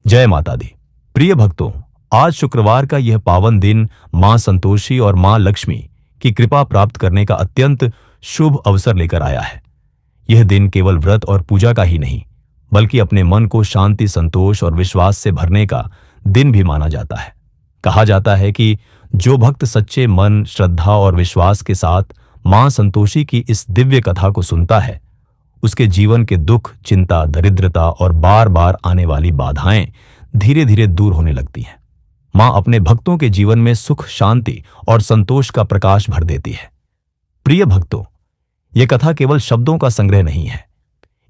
जय माता दी। प्रिय भक्तों, आज शुक्रवार का यह पावन दिन मां संतोषी और मां लक्ष्मी की कृपा प्राप्त करने का अत्यंत शुभ अवसर लेकर आया है। यह दिन केवल व्रत और पूजा का ही नहीं, बल्कि अपने मन को शांति, संतोष और विश्वास से भरने का दिन भी माना जाता है। कहा जाता है कि जो भक्त सच्चे मन, श्रद्धा और विश्वास के साथ मां संतोषी की इस दिव्य कथा को सुनता है, उसके जीवन के दुख, चिंता, दरिद्रता और बार बार आने वाली बाधाएं धीरे धीरे दूर होने लगती हैं। मां अपने भक्तों के जीवन में सुख, शांति और संतोष का प्रकाश भर देती है। प्रिय भक्तों, यह कथा केवल शब्दों का संग्रह नहीं है।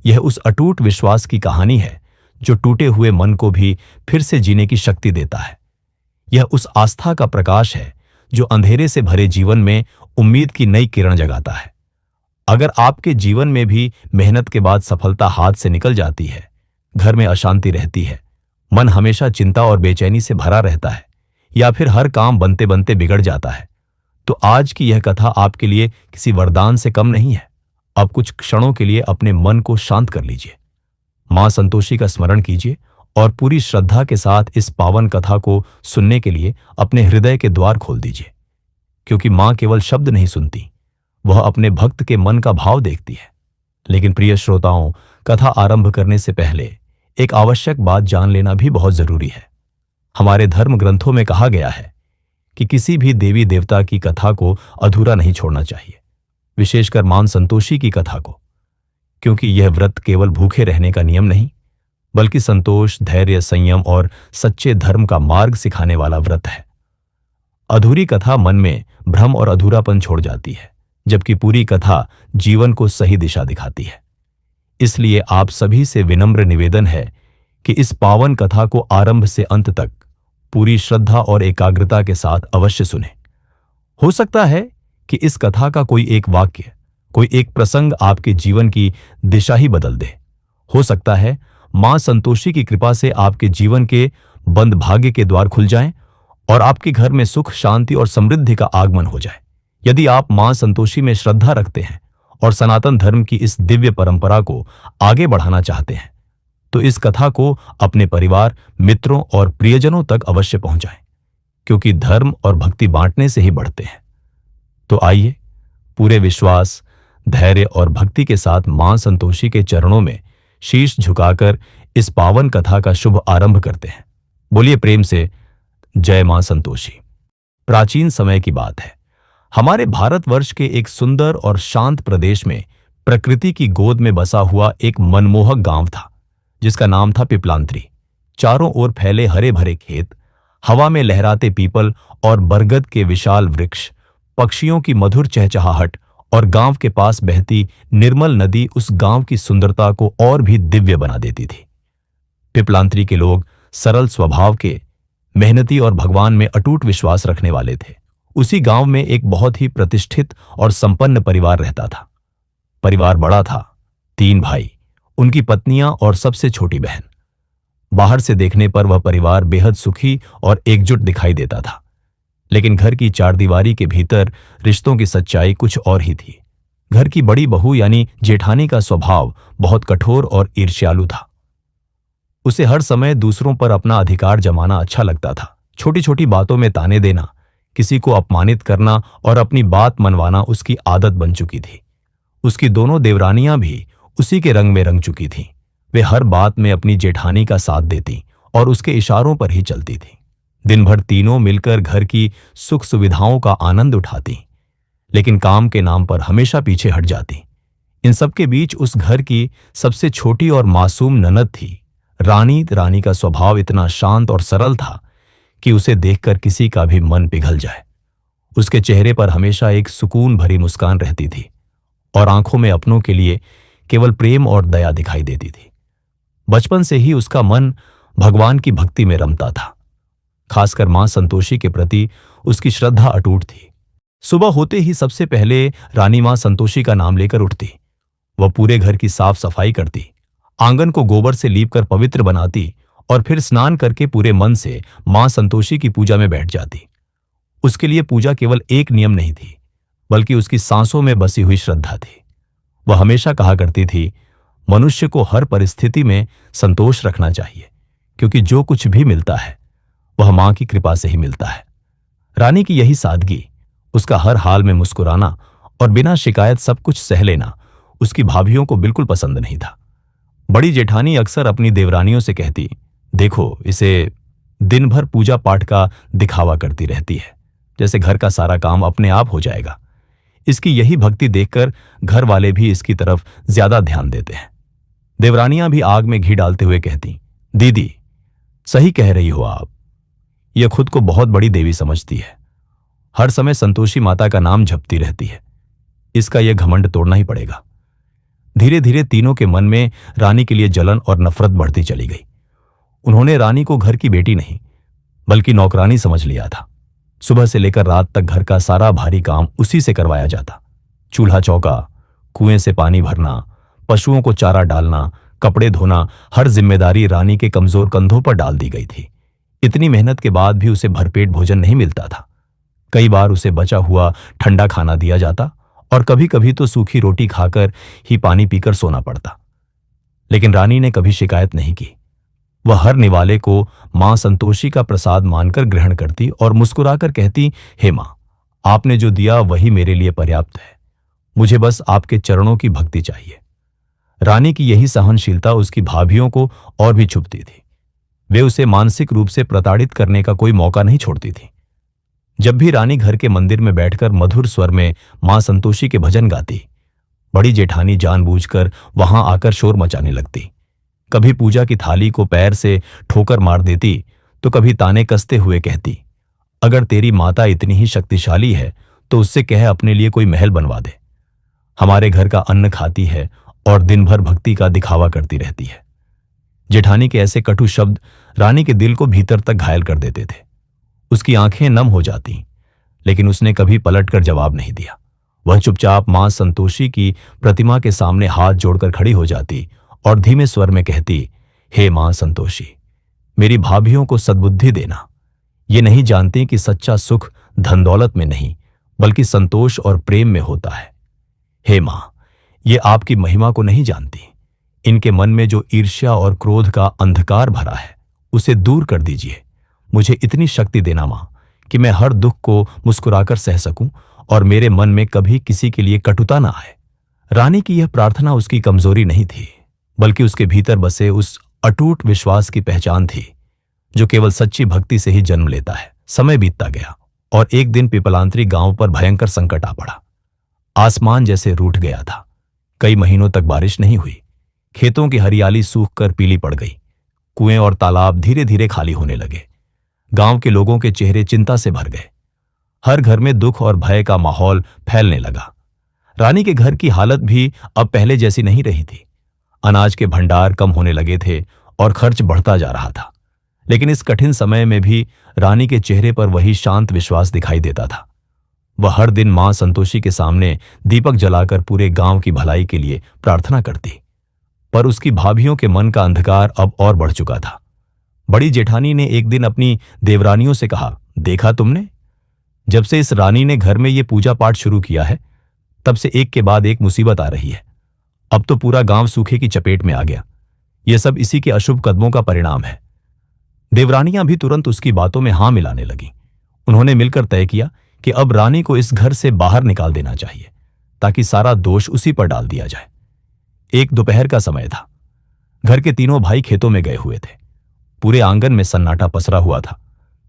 यह उस अटूट विश्वास की कहानी है जो टूटे हुए मन को भी फिर से जीने की शक्ति देता है। यह उस आस्था का प्रकाश है जो अंधेरे से भरे जीवन में उम्मीद की नई किरण जगाता है। अगर आपके जीवन में भी मेहनत के बाद सफलता हाथ से निकल जाती है, घर में अशांति रहती है, मन हमेशा चिंता और बेचैनी से भरा रहता है, या फिर हर काम बनते बनते बिगड़ जाता है, तो आज की यह कथा आपके लिए किसी वरदान से कम नहीं है। अब कुछ क्षणों के लिए अपने मन को शांत कर लीजिए, मां संतोषी का स्मरण कीजिए और पूरी श्रद्धा के साथ इस पावन कथा को सुनने के लिए अपने हृदय के द्वार खोल दीजिए। क्योंकि मां केवल शब्द नहीं सुनती, वह अपने भक्त के मन का भाव देखती है। लेकिन प्रिय श्रोताओं, कथा आरंभ करने से पहले एक आवश्यक बात जान लेना भी बहुत जरूरी है। हमारे धर्म ग्रंथों में कहा गया है कि किसी भी देवी देवता की कथा को अधूरा नहीं छोड़ना चाहिए, विशेषकर मां संतोषी की कथा को, क्योंकि यह व्रत केवल भूखे रहने का नियम नहीं, बल्कि संतोष, धैर्य, संयम और सच्चे धर्म का मार्ग सिखाने वाला व्रत है। अधूरी कथा मन में भ्रम और अधूरापन छोड़ जाती है, जबकि पूरी कथा जीवन को सही दिशा दिखाती है। इसलिए आप सभी से विनम्र निवेदन है कि इस पावन कथा को आरंभ से अंत तक पूरी श्रद्धा और एकाग्रता के साथ अवश्य सुनें। हो सकता है कि इस कथा का कोई एक वाक्य, कोई एक प्रसंग आपके जीवन की दिशा ही बदल दे। हो सकता है मां संतोषी की कृपा से आपके जीवन के बंद भाग्य के द्वार खुल जाएं और आपके घर में सुख, शांति और समृद्धि का आगमन हो जाए। यदि आप मां संतोषी में श्रद्धा रखते हैं और सनातन धर्म की इस दिव्य परंपरा को आगे बढ़ाना चाहते हैं, तो इस कथा को अपने परिवार, मित्रों और प्रियजनों तक अवश्य पहुंचाएं, क्योंकि धर्म और भक्ति बांटने से ही बढ़ते हैं। तो आइए पूरे विश्वास, धैर्य और भक्ति के साथ मां संतोषी के चरणों में शीश झुकाकर इस पावन कथा का शुभ आरंभ करते हैं। बोलिए प्रेम से जय मां संतोषी। प्राचीन समय की बात है। हमारे भारतवर्ष के एक सुंदर और शांत प्रदेश में प्रकृति की गोद में बसा हुआ एक मनमोहक गांव था, जिसका नाम था पिपलांत्री। चारों ओर फैले हरे भरे खेत, हवा में लहराते पीपल और बरगद के विशाल वृक्ष, पक्षियों की मधुर चहचहाहट और गांव के पास बहती निर्मल नदी उस गांव की सुंदरता को और भी दिव्य बना देती थी। पिपलांत्री के लोग सरल स्वभाव के, मेहनती और भगवान में अटूट विश्वास रखने वाले थे। उसी गांव में एक बहुत ही प्रतिष्ठित और संपन्न परिवार रहता था। परिवार बड़ा था, 3 भाई, उनकी पत्नियां और सबसे छोटी बहन। बाहर से देखने पर वह परिवार बेहद सुखी और एकजुट दिखाई देता था, लेकिन घर की चारदीवारी के भीतर रिश्तों की सच्चाई कुछ और ही थी। घर की बड़ी बहू यानी जेठानी का स्वभाव बहुत कठोर और ईर्ष्यालु था। उसे हर समय दूसरों पर अपना अधिकार जमाना अच्छा लगता था। छोटी छोटी बातों में ताने देना, किसी को अपमानित करना और अपनी बात मनवाना उसकी आदत बन चुकी थी। उसकी दोनों देवरानियां भी उसी के रंग में रंग चुकी थीं। वे हर बात में अपनी जेठानी का साथ देती और उसके इशारों पर ही चलती थीं। दिन भर तीनों मिलकर घर की सुख सुविधाओं का आनंद उठाती, लेकिन काम के नाम पर हमेशा पीछे हट जाती। इन सबके बीच उस घर की सबसे छोटी और मासूम ननद थी, रानी। रानी का स्वभाव इतना शांत और सरल था कि उसे देखकर किसी का भी मन पिघल जाए। उसके चेहरे पर हमेशा एक सुकून भरी मुस्कान रहती थी और आंखों में अपनों के लिए केवल प्रेम और दया दिखाई देती थी। बचपन से ही उसका मन भगवान की भक्ति में रमता था। खासकर मां संतोषी के प्रति उसकी श्रद्धा अटूट थी। सुबह होते ही सबसे पहले रानी मां संतोषी का नाम लेकर उठती। वह पूरे घर की साफ सफाई करती, आंगन को गोबर से लीपकर पवित्र बनाती और फिर स्नान करके पूरे मन से मां संतोषी की पूजा में बैठ जाती। उसके लिए पूजा केवल एक नियम नहीं थी, बल्कि उसकी सांसों में बसी हुई श्रद्धा थी। वह हमेशा कहा करती थी, मनुष्य को हर परिस्थिति में संतोष रखना चाहिए, क्योंकि जो कुछ भी मिलता है वह मां की कृपा से ही मिलता है। रानी की यही सादगी, उसका हर हाल में मुस्कुराना और बिना शिकायत सब कुछ सह लेना उसकी भाभियों को बिल्कुल पसंद नहीं था। बड़ी जेठानी अक्सर अपनी देवरानियों से कहती, देखो इसे दिन भर पूजा पाठ का दिखावा करती रहती है, जैसे घर का सारा काम अपने आप हो जाएगा। इसकी यही भक्ति देखकर घर वाले भी इसकी तरफ ज्यादा ध्यान देते हैं। देवरानियां भी आग में घी डालते हुए कहती, दीदी सही कह रही हो आप, यह खुद को बहुत बड़ी देवी समझती है, हर समय संतोषी माता का नाम जपती रहती है, इसका यह घमंड तोड़ना ही पड़ेगा। धीरे धीरे तीनों के मन में रानी के लिए जलन और नफरत बढ़ती चली गई। उन्होंने रानी को घर की बेटी नहीं बल्कि नौकरानी समझ लिया था। सुबह से लेकर रात तक घर का सारा भारी काम उसी से करवाया जाता। चूल्हा चौका, कुएं से पानी भरना, पशुओं को चारा डालना, कपड़े धोना, हर जिम्मेदारी रानी के कमजोर कंधों पर डाल दी गई थी। इतनी मेहनत के बाद भी उसे भरपेट भोजन नहीं मिलता था। कई बार उसे बचा हुआ ठंडा खाना दिया जाता और कभी कभी तो सूखी रोटी खाकर ही पानी पीकर सोना पड़ता। लेकिन रानी ने कभी शिकायत नहीं की। वह हर निवाले को मां संतोषी का प्रसाद मानकर ग्रहण करती और मुस्कुराकर कहती, हे मां, आपने जो दिया वही मेरे लिए पर्याप्त है, मुझे बस आपके चरणों की भक्ति चाहिए। रानी की यही सहनशीलता उसकी भाभियों को और भी चुभती थी। वे उसे मानसिक रूप से प्रताड़ित करने का कोई मौका नहीं छोड़ती थी। जब भी रानी घर के मंदिर में बैठकर मधुर स्वर में मां संतोषी के भजन गाती, बड़ी जेठानी जानबूझकर वहां आकर शोर मचाने लगती। कभी पूजा की थाली को पैर से ठोकर मार देती तो कभी ताने कसते हुए कहती, अगर तेरी माता इतनी ही शक्तिशाली है तो उससे कह अपने लिए कोई महल बनवा दे। हमारे घर का अन्न खाती है और दिन भर भक्ति का दिखावा करती रहती है। जेठानी के ऐसे कटु शब्द रानी के दिल को भीतर तक घायल कर देते थे। उसकी आंखें नम हो जाती, लेकिन उसने कभी पलटकर जवाब नहीं दिया। वह चुपचाप मां संतोषी की प्रतिमा के सामने हाथ जोड़कर खड़ी हो जाती और धीमे स्वर में कहती, हे मां संतोषी, मेरी भाभियों को सद्बुद्धि देना। ये नहीं जानती कि सच्चा सुख धन दौलत में नहीं बल्कि संतोष और प्रेम में होता है। हे मां, ये आपकी महिमा को नहीं जानती। इनके मन में जो ईर्ष्या और क्रोध का अंधकार भरा है उसे दूर कर दीजिए। मुझे इतनी शक्ति देना मां कि मैं हर दुख को मुस्कुराकर सह सकूं और मेरे मन में कभी किसी के लिए कटुता ना आए। रानी की यह प्रार्थना उसकी कमजोरी नहीं थी बल्कि उसके भीतर बसे उस अटूट विश्वास की पहचान थी जो केवल सच्ची भक्ति से ही जन्म लेता है। समय बीतता गया और एक दिन पिपलांतरी गांव पर भयंकर संकट आ पड़ा। आसमान जैसे रूठ गया था। कई महीनों तक बारिश नहीं हुई। खेतों की हरियाली सूखकर पीली पड़ गई। कुएं और तालाब धीरे धीरे खाली होने लगे। गांव के लोगों के चेहरे चिंता से भर गए। हर घर में दुख और भय का माहौल फैलने लगा। रानी के घर की हालत भी अब पहले जैसी नहीं रही थी। अनाज के भंडार कम होने लगे थे और खर्च बढ़ता जा रहा था। लेकिन इस कठिन समय में भी रानी के चेहरे पर वही शांत विश्वास दिखाई देता था। वह हर दिन मां संतोषी के सामने दीपक जलाकर पूरे गांव की भलाई के लिए प्रार्थना करती। पर उसकी भाभियों के मन का अंधकार अब और बढ़ चुका था। बड़ी जेठानी ने एक दिन अपनी देवरानियों से कहा, देखा तुमने, जब से इस रानी ने घर में ये पूजा पाठ शुरू किया है तब से एक के बाद एक मुसीबत आ रही है। अब तो पूरा गांव सूखे की चपेट में आ गया। यह सब इसी के अशुभ कदमों का परिणाम है। देवरानियां भी तुरंत उसकी बातों में हां मिलाने लगीं। उन्होंने मिलकर तय किया कि अब रानी को इस घर से बाहर निकाल देना चाहिए ताकि सारा दोष उसी पर डाल दिया जाए। एक दोपहर का समय था। घर के तीनों भाई खेतों में गए हुए थे। पूरे आंगन में सन्नाटा पसरा हुआ था।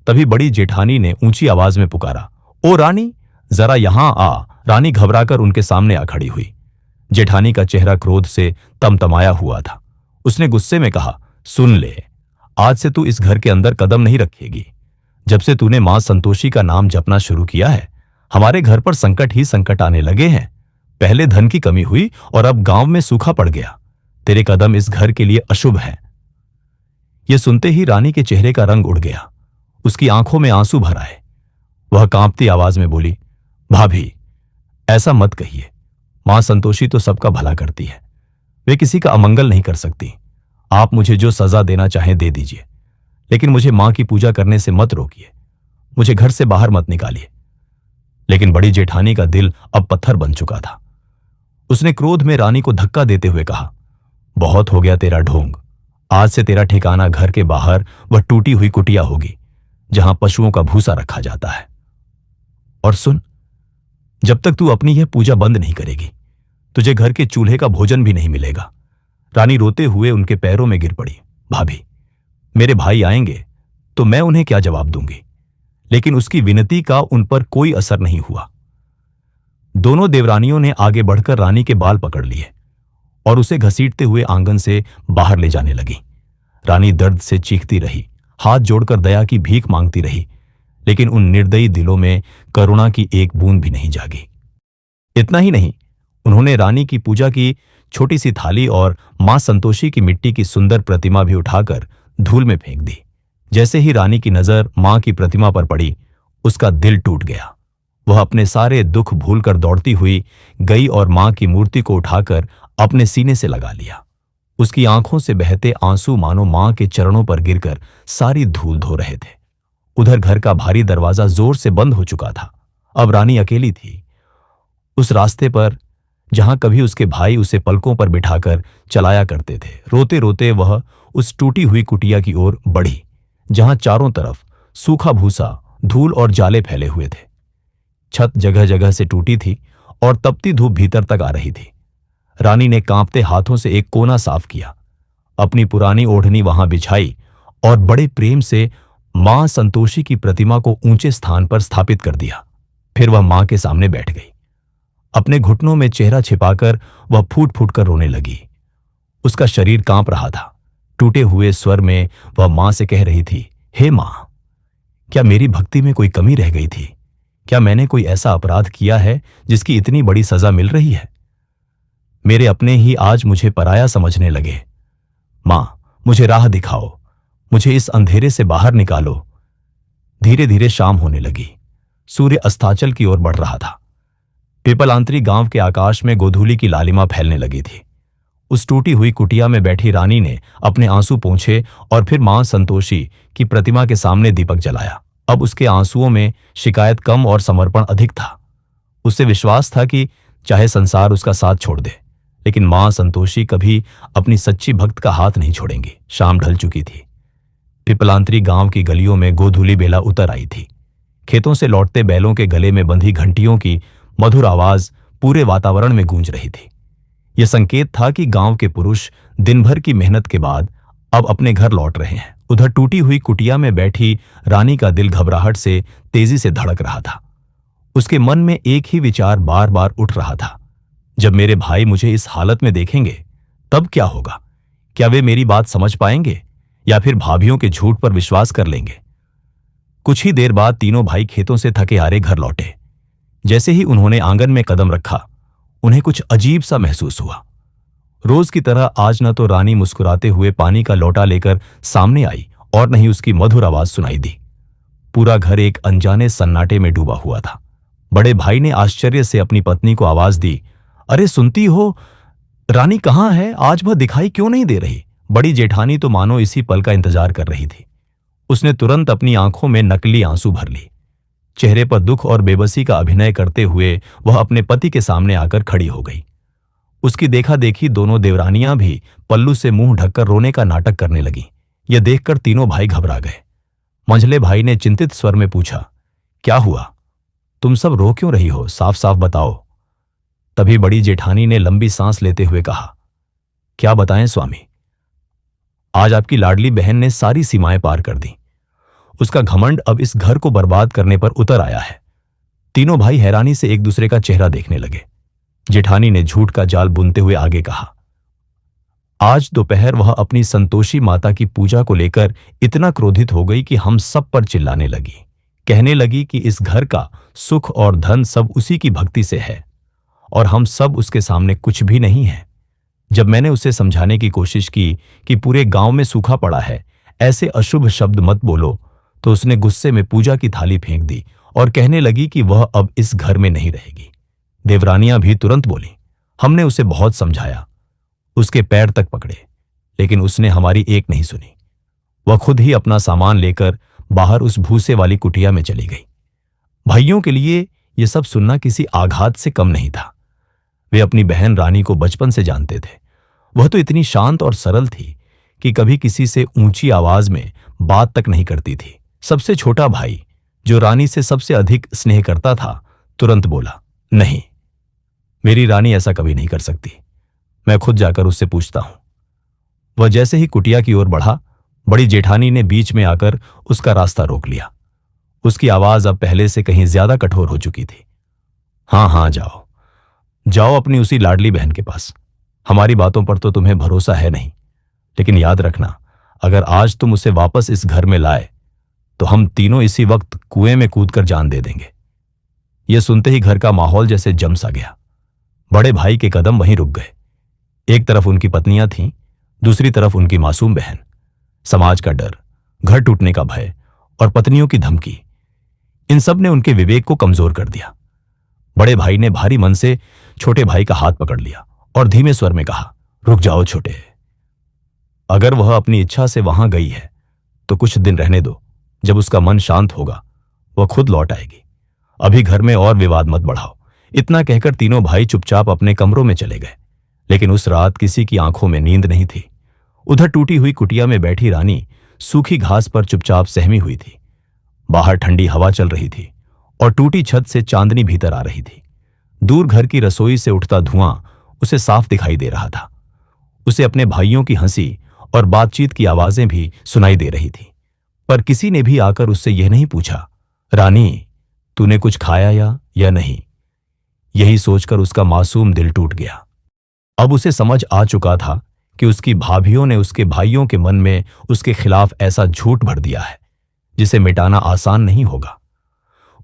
तभी बड़ी जेठानी ने ऊंची आवाज में पुकारा, ओ रानी, जरा यहां आ। रानी घबराकर उनके सामने आ खड़ी हुई। जेठानी का चेहरा क्रोध से तमतमाया हुआ था। उसने गुस्से में कहा, सुन ले, आज से तू इस घर के अंदर कदम नहीं रखेगी। जब से तूने मां संतोषी का नाम जपना शुरू किया है, हमारे घर पर संकट ही संकट आने लगे हैं। पहले धन की कमी हुई और अब गांव में सूखा पड़ गया। तेरे कदम इस घर के लिए अशुभ हैं। यह सुनते ही रानी के चेहरे का रंग उड़ गया। उसकी आंखों में आंसू भर आए। वह कांपती आवाज में बोली, भाभी, ऐसा मत कहिए। मां संतोषी तो सबका भला करती है, वे किसी का अमंगल नहीं कर सकती। आप मुझे जो सजा देना चाहें दे दीजिए, लेकिन मुझे मां की पूजा करने से मत रोकिए। मुझे घर से बाहर मत निकालिए। लेकिन बड़ी जेठानी का दिल अब पत्थर बन चुका था। उसने क्रोध में रानी को धक्का देते हुए कहा, बहुत हो गया तेरा ढोंग। आज से तेरा ठिकाना घर के बाहर वह टूटी हुई कुटिया होगी जहां पशुओं का भूसा रखा जाता है। और सुन, जब तक तू अपनी यह पूजा बंद नहीं करेगी तुझे घर के चूल्हे का भोजन भी नहीं मिलेगा। रानी रोते हुए उनके पैरों में गिर पड़ी। भाभी, मेरे भाई आएंगे तो मैं उन्हें क्या जवाब दूंगी? लेकिन उसकी विनती का उन पर कोई असर नहीं हुआ। दोनों देवरानियों ने आगे बढ़कर रानी के बाल पकड़ लिए और उसे घसीटते हुए आंगन से बाहर ले जाने लगी। रानी दर्द से चीखती रही, हाथ जोड़कर दया की भीख मांगती रही, लेकिन उन निर्दयी दिलों में करुणा की एक बूंद भी नहीं जागी। इतना ही नहीं, उन्होंने रानी की पूजा की छोटी सी थाली और मां संतोषी की मिट्टी की सुंदर प्रतिमा भी उठाकर धूल में फेंक दी। जैसे ही रानी की नजर मां की प्रतिमा पर पड़ी, उसका दिल टूट गया। वह अपने सारे दुख भूलकर दौड़ती हुई गई और मां की मूर्ति को उठाकर अपने सीने से लगा लिया। उसकी आंखों से बहते आंसू मानो मां के चरणों पर गिरकर सारी धूल धो रहे थे। उधर घर का भारी दरवाजा जोर से बंद हो चुका था। अब रानी अकेली थी। उस रास्ते पर जहां कभी उसके भाई उसे पलकों पर बिठाकर चलाया करते थे, रोते रोते वह उस टूटी हुई कुटिया की ओर बढ़ी जहां चारों तरफ सूखा भूसा, धूल और जाले फैले हुए थे। छत जगह जगह से टूटी थी और तपती धूप भीतर तक आ रही थी। रानी ने कांपते हाथों से एक कोना साफ किया, अपनी पुरानी ओढ़नी वहां बिछाई और बड़े प्रेम से मां संतोषी की प्रतिमा को ऊंचे स्थान पर स्थापित कर दिया। फिर वह मां के सामने बैठ गई। अपने घुटनों में चेहरा छिपाकर वह फूट फूट कर रोने लगी। उसका शरीर कांप रहा था। टूटे हुए स्वर में वह मां से कह रही थी, हे मां, क्या मेरी भक्ति में कोई कमी रह गई थी? क्या मैंने कोई ऐसा अपराध किया है जिसकी इतनी बड़ी सजा मिल रही है? मेरे अपने ही आज मुझे पराया समझने लगे। मां, मुझे राह दिखाओ, मुझे इस अंधेरे से बाहर निकालो। धीरे धीरे शाम होने लगी। सूर्य अस्ताचल की ओर बढ़ रहा था। पिपलांतरी गांव के आकाश में गोधूली की लालिमा फैलने लगी थी। उस टूटी हुई कुटिया में बैठी रानी ने अपने आंसू पोंछे और फिर मां संतोषी की प्रतिमा के सामने दीपक जलाया। अब उसके आंसुओं में शिकायत कम और समर्पण अधिक था। उसे विश्वास था कि चाहे संसार उसका साथ छोड़ दे, लेकिन मां संतोषी कभी अपनी सच्ची भक्त का हाथ नहीं छोड़ेंगी। शाम ढल चुकी थी। पिपलांतरी गांव की गलियों में गोधूली बेला उतर आई थी। खेतों से लौटते बैलों के गले में बंधी घंटियों की मधुर आवाज पूरे वातावरण में गूंज रही थी। यह संकेत था कि गांव के पुरुष दिन भर की मेहनत के बाद अब अपने घर लौट रहे हैं। उधर टूटी हुई कुटिया में बैठी रानी का दिल घबराहट से तेजी से धड़क रहा था। उसके मन में एक ही विचार बार बार उठ रहा था, जब मेरे भाई मुझे इस हालत में देखेंगे तब क्या होगा? क्या वे मेरी बात समझ पाएंगे या फिर भाभियों के झूठ पर विश्वास कर लेंगे? कुछ ही देर बाद तीनों भाई खेतों से थके हारे घर लौटे। जैसे ही उन्होंने आंगन में कदम रखा, उन्हें कुछ अजीब सा महसूस हुआ। रोज की तरह आज न तो रानी मुस्कुराते हुए पानी का लोटा लेकर सामने आई और न ही उसकी मधुर आवाज सुनाई दी। पूरा घर एक अनजाने सन्नाटे में डूबा हुआ था। बड़े भाई ने आश्चर्य से अपनी पत्नी को आवाज दी, अरे सुनती हो, रानी कहाँ है? आज वह दिखाई क्यों नहीं दे रही? बड़ी जेठानी तो मानो इसी पल का इंतजार कर रही थी। उसने तुरंत अपनी आंखों में नकली आंसू भर ली। चेहरे पर दुख और बेबसी का अभिनय करते हुए वह अपने पति के सामने आकर खड़ी हो गई। उसकी देखा देखी दोनों देवरानियां भी पल्लू से मुंह ढककर रोने का नाटक करने लगीं। यह देखकर तीनों भाई घबरा गए। मंझले भाई ने चिंतित स्वर में पूछा, क्या हुआ? तुम सब रो क्यों रही हो? साफ साफ बताओ। तभी बड़ी जेठानी ने लंबी सांस लेते हुए कहा, क्या बताएं स्वामी, आज आपकी लाडली बहन ने सारी सीमाएं पार कर दी। उसका घमंड अब इस घर को बर्बाद करने पर उतर आया है। तीनों भाई हैरानी से एक दूसरे का चेहरा देखने लगे। जेठानी ने झूठ का जाल बुनते हुए आगे कहा, आज दोपहर वह अपनी संतोषी माता की पूजा को लेकर इतना क्रोधित हो गई कि हम सब पर चिल्लाने लगी। कहने लगी कि इस घर का सुख और धन सब उसी की भक्ति से है और हम सब उसके सामने कुछ भी नहीं है। जब मैंने उसे समझाने की कोशिश की कि पूरे गांव में सूखा पड़ा है, ऐसे अशुभ शब्द मत बोलो, तो उसने गुस्से में पूजा की थाली फेंक दी और कहने लगी कि वह अब इस घर में नहीं रहेगी। देवरानियां भी तुरंत बोली, हमने उसे बहुत समझाया, उसके पैर तक पकड़े, लेकिन उसने हमारी एक नहीं सुनी। वह खुद ही अपना सामान लेकर बाहर उस भूसे वाली कुटिया में चली गई। भाइयों के लिए यह सब सुनना किसी आघात से कम नहीं था। वे अपनी बहन रानी को बचपन से जानते थे। वह तो इतनी शांत और सरल थी कि कभी किसी से ऊंची आवाज में बात तक नहीं करती थी। सबसे छोटा भाई, जो रानी से सबसे अधिक स्नेह करता था, तुरंत बोला, नहीं, मेरी रानी ऐसा कभी नहीं कर सकती। मैं खुद जाकर उससे पूछता हूं। वह जैसे ही कुटिया की ओर बढ़ा, बड़ी जेठानी ने बीच में आकर उसका रास्ता रोक लिया। उसकी आवाज अब पहले से कहीं ज्यादा कठोर हो चुकी थी। हाँ हाँ, जाओ जाओ अपनी उसी लाडली बहन के पास। हमारी बातों पर तो तुम्हें भरोसा है नहीं, लेकिन याद रखना, अगर आज तुम उसे वापस इस घर में लाए तो हम तीनों इसी वक्त कुएं में कूदकर जान दे देंगे। यह सुनते ही घर का माहौल जैसे जम सा गया। बड़े भाई के कदम वहीं रुक गए। एक तरफ उनकी पत्नियां थीं, दूसरी तरफ उनकी मासूम बहन। समाज का डर, घर टूटने का भय और पत्नियों की धमकी, इन सब ने उनके विवेक को कमजोर कर दिया। बड़े भाई ने भारी मन से छोटे भाई का हाथ पकड़ लिया और धीमे स्वर में कहा, रुक जाओ छोटे, अगर वह अपनी इच्छा से वहां गई है तो कुछ दिन रहने दो। जब उसका मन शांत होगा वह खुद लौट आएगी। अभी घर में और विवाद मत बढ़ाओ। इतना कहकर तीनों भाई चुपचाप अपने कमरों में चले गए। लेकिन उस रात किसी की आंखों में नींद नहीं थी। उधर टूटी हुई कुटिया में बैठी रानी सूखी घास पर चुपचाप सहमी हुई थी। बाहर ठंडी हवा चल रही थी और टूटी छत से चांदनी भीतर आ रही थी। दूर घर की रसोई से उठता धुआं उसे साफ दिखाई दे रहा था। उसे अपने भाइयों की हंसी और बातचीत की आवाजें भी सुनाई दे रही थी, पर किसी ने भी आकर उससे यह नहीं पूछा, रानी, तूने कुछ खाया या नहीं। यही सोचकर उसका मासूम दिल टूट गया। अब उसे समझ आ चुका था कि उसकी भाभियों ने उसके भाइयों के मन में उसके खिलाफ ऐसा झूठ भर दिया है जिसे मिटाना आसान नहीं होगा।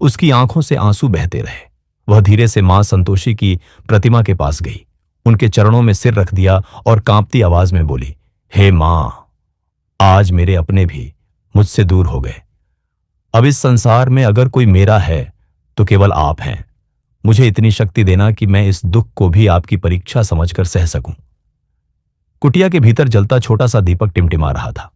उसकी आंखों से आंसू बहते रहे। वह धीरे से मां संतोषी की प्रतिमा के पास गई, उनके चरणों में सिर रख दिया और कांपती आवाज में बोली, हे मां, आज मेरे अपने भी मुझसे दूर हो गए। अब इस संसार में अगर कोई मेरा है तो केवल आप हैं। मुझे इतनी शक्ति देना कि मैं इस दुख को भी आपकी परीक्षा समझकर सह सकूं। कुटिया के भीतर जलता छोटा सा दीपक टिमटिमा रहा था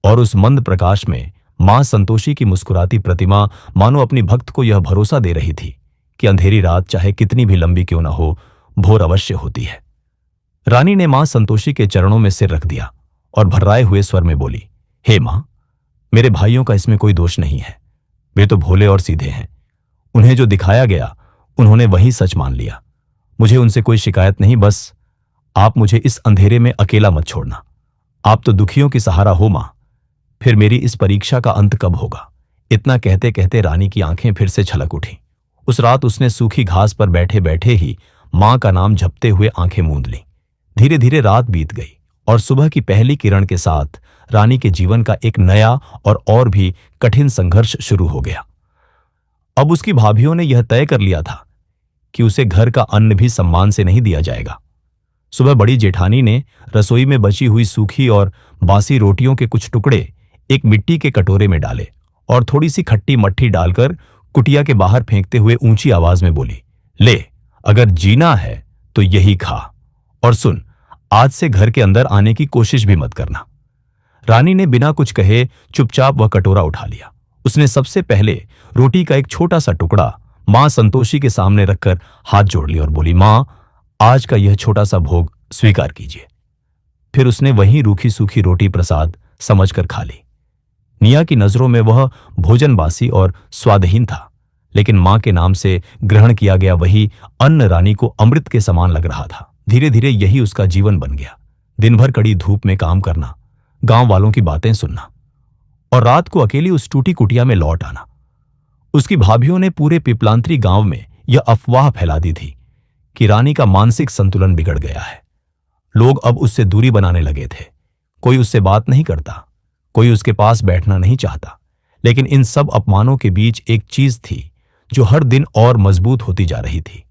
और उस मंद प्रकाश में मां संतोषी की मुस्कुराती प्रतिमा मानो अपनी भक्त को यह भरोसा दे रही थी कि अंधेरी रात चाहे कितनी भी लंबी क्यों न हो, भोर अवश्य होती है। रानी ने मां संतोषी के चरणों में सिर रख दिया और भर्राए हुए स्वर में बोली, हे मां, मेरे भाइयों का इसमें कोई दोष नहीं है। वे तो भोले और सीधे हैं। उन्हें जो दिखाया गया उन्होंने वही सच मान लिया। मुझे उनसे कोई शिकायत नहीं, बस आप मुझे इस अंधेरे में अकेला मत छोड़ना। आप तो दुखियों की सहारा हो मां। फिर मेरी इस परीक्षा का अंत कब होगा। इतना कहते कहते रानी की आंखें फिर से छलक उठी। उस रात उसने सूखी घास पर बैठे बैठे ही मां का नाम जपते हुए आंखें मूंद लीं। धीरे धीरे रात बीत गई और सुबह की पहली किरण के साथ रानी के जीवन का एक नया और भी कठिन संघर्ष शुरू हो गया। अब उसकी भाभियों ने यह तय कर लिया था कि उसे घर का अन्न भी सम्मान से नहीं दिया जाएगा। सुबह बड़ी जेठानी ने रसोई में बची हुई सूखी और बासी रोटियों के कुछ टुकड़े एक मिट्टी के कटोरे में डाले और थोड़ी सी खट्टी मट्ठी डालकर कुटिया के बाहर फेंकते हुए ऊंची आवाज में बोली, ले, अगर जीना है तो यही खा, और सुन, आज से घर के अंदर आने की कोशिश भी मत करना। रानी ने बिना कुछ कहे चुपचाप वह कटोरा उठा लिया। उसने सबसे पहले रोटी का एक छोटा सा टुकड़ा मां संतोषी के सामने रखकर हाथ जोड़ लिया और बोली, मां, आज का यह छोटा सा भोग स्वीकार कीजिए। फिर उसने वही रूखी सूखी रोटी प्रसाद समझकर खा ली। निया की नजरों में वह भोजन बासी और स्वादहीन था, लेकिन मां के नाम से ग्रहण किया गया वही अन्न रानी को अमृत के समान लग रहा था। धीरे धीरे यही उसका जीवन बन गया। दिन भर कड़ी धूप में काम करना, गांव वालों की बातें सुनना और रात को अकेली उस टूटी कुटिया में लौट आना। उसकी भाभियों ने पूरे पिपलांतरी गांव में यह अफवाह फैला दी थी कि रानी का मानसिक संतुलन बिगड़ गया है। लोग अब उससे दूरी बनाने लगे थे। कोई उससे बात नहीं करता, कोई उसके पास बैठना नहीं चाहता। लेकिन इन सब अपमानों के बीच एक चीज थी जो हर दिन और मजबूत होती जा रही थी,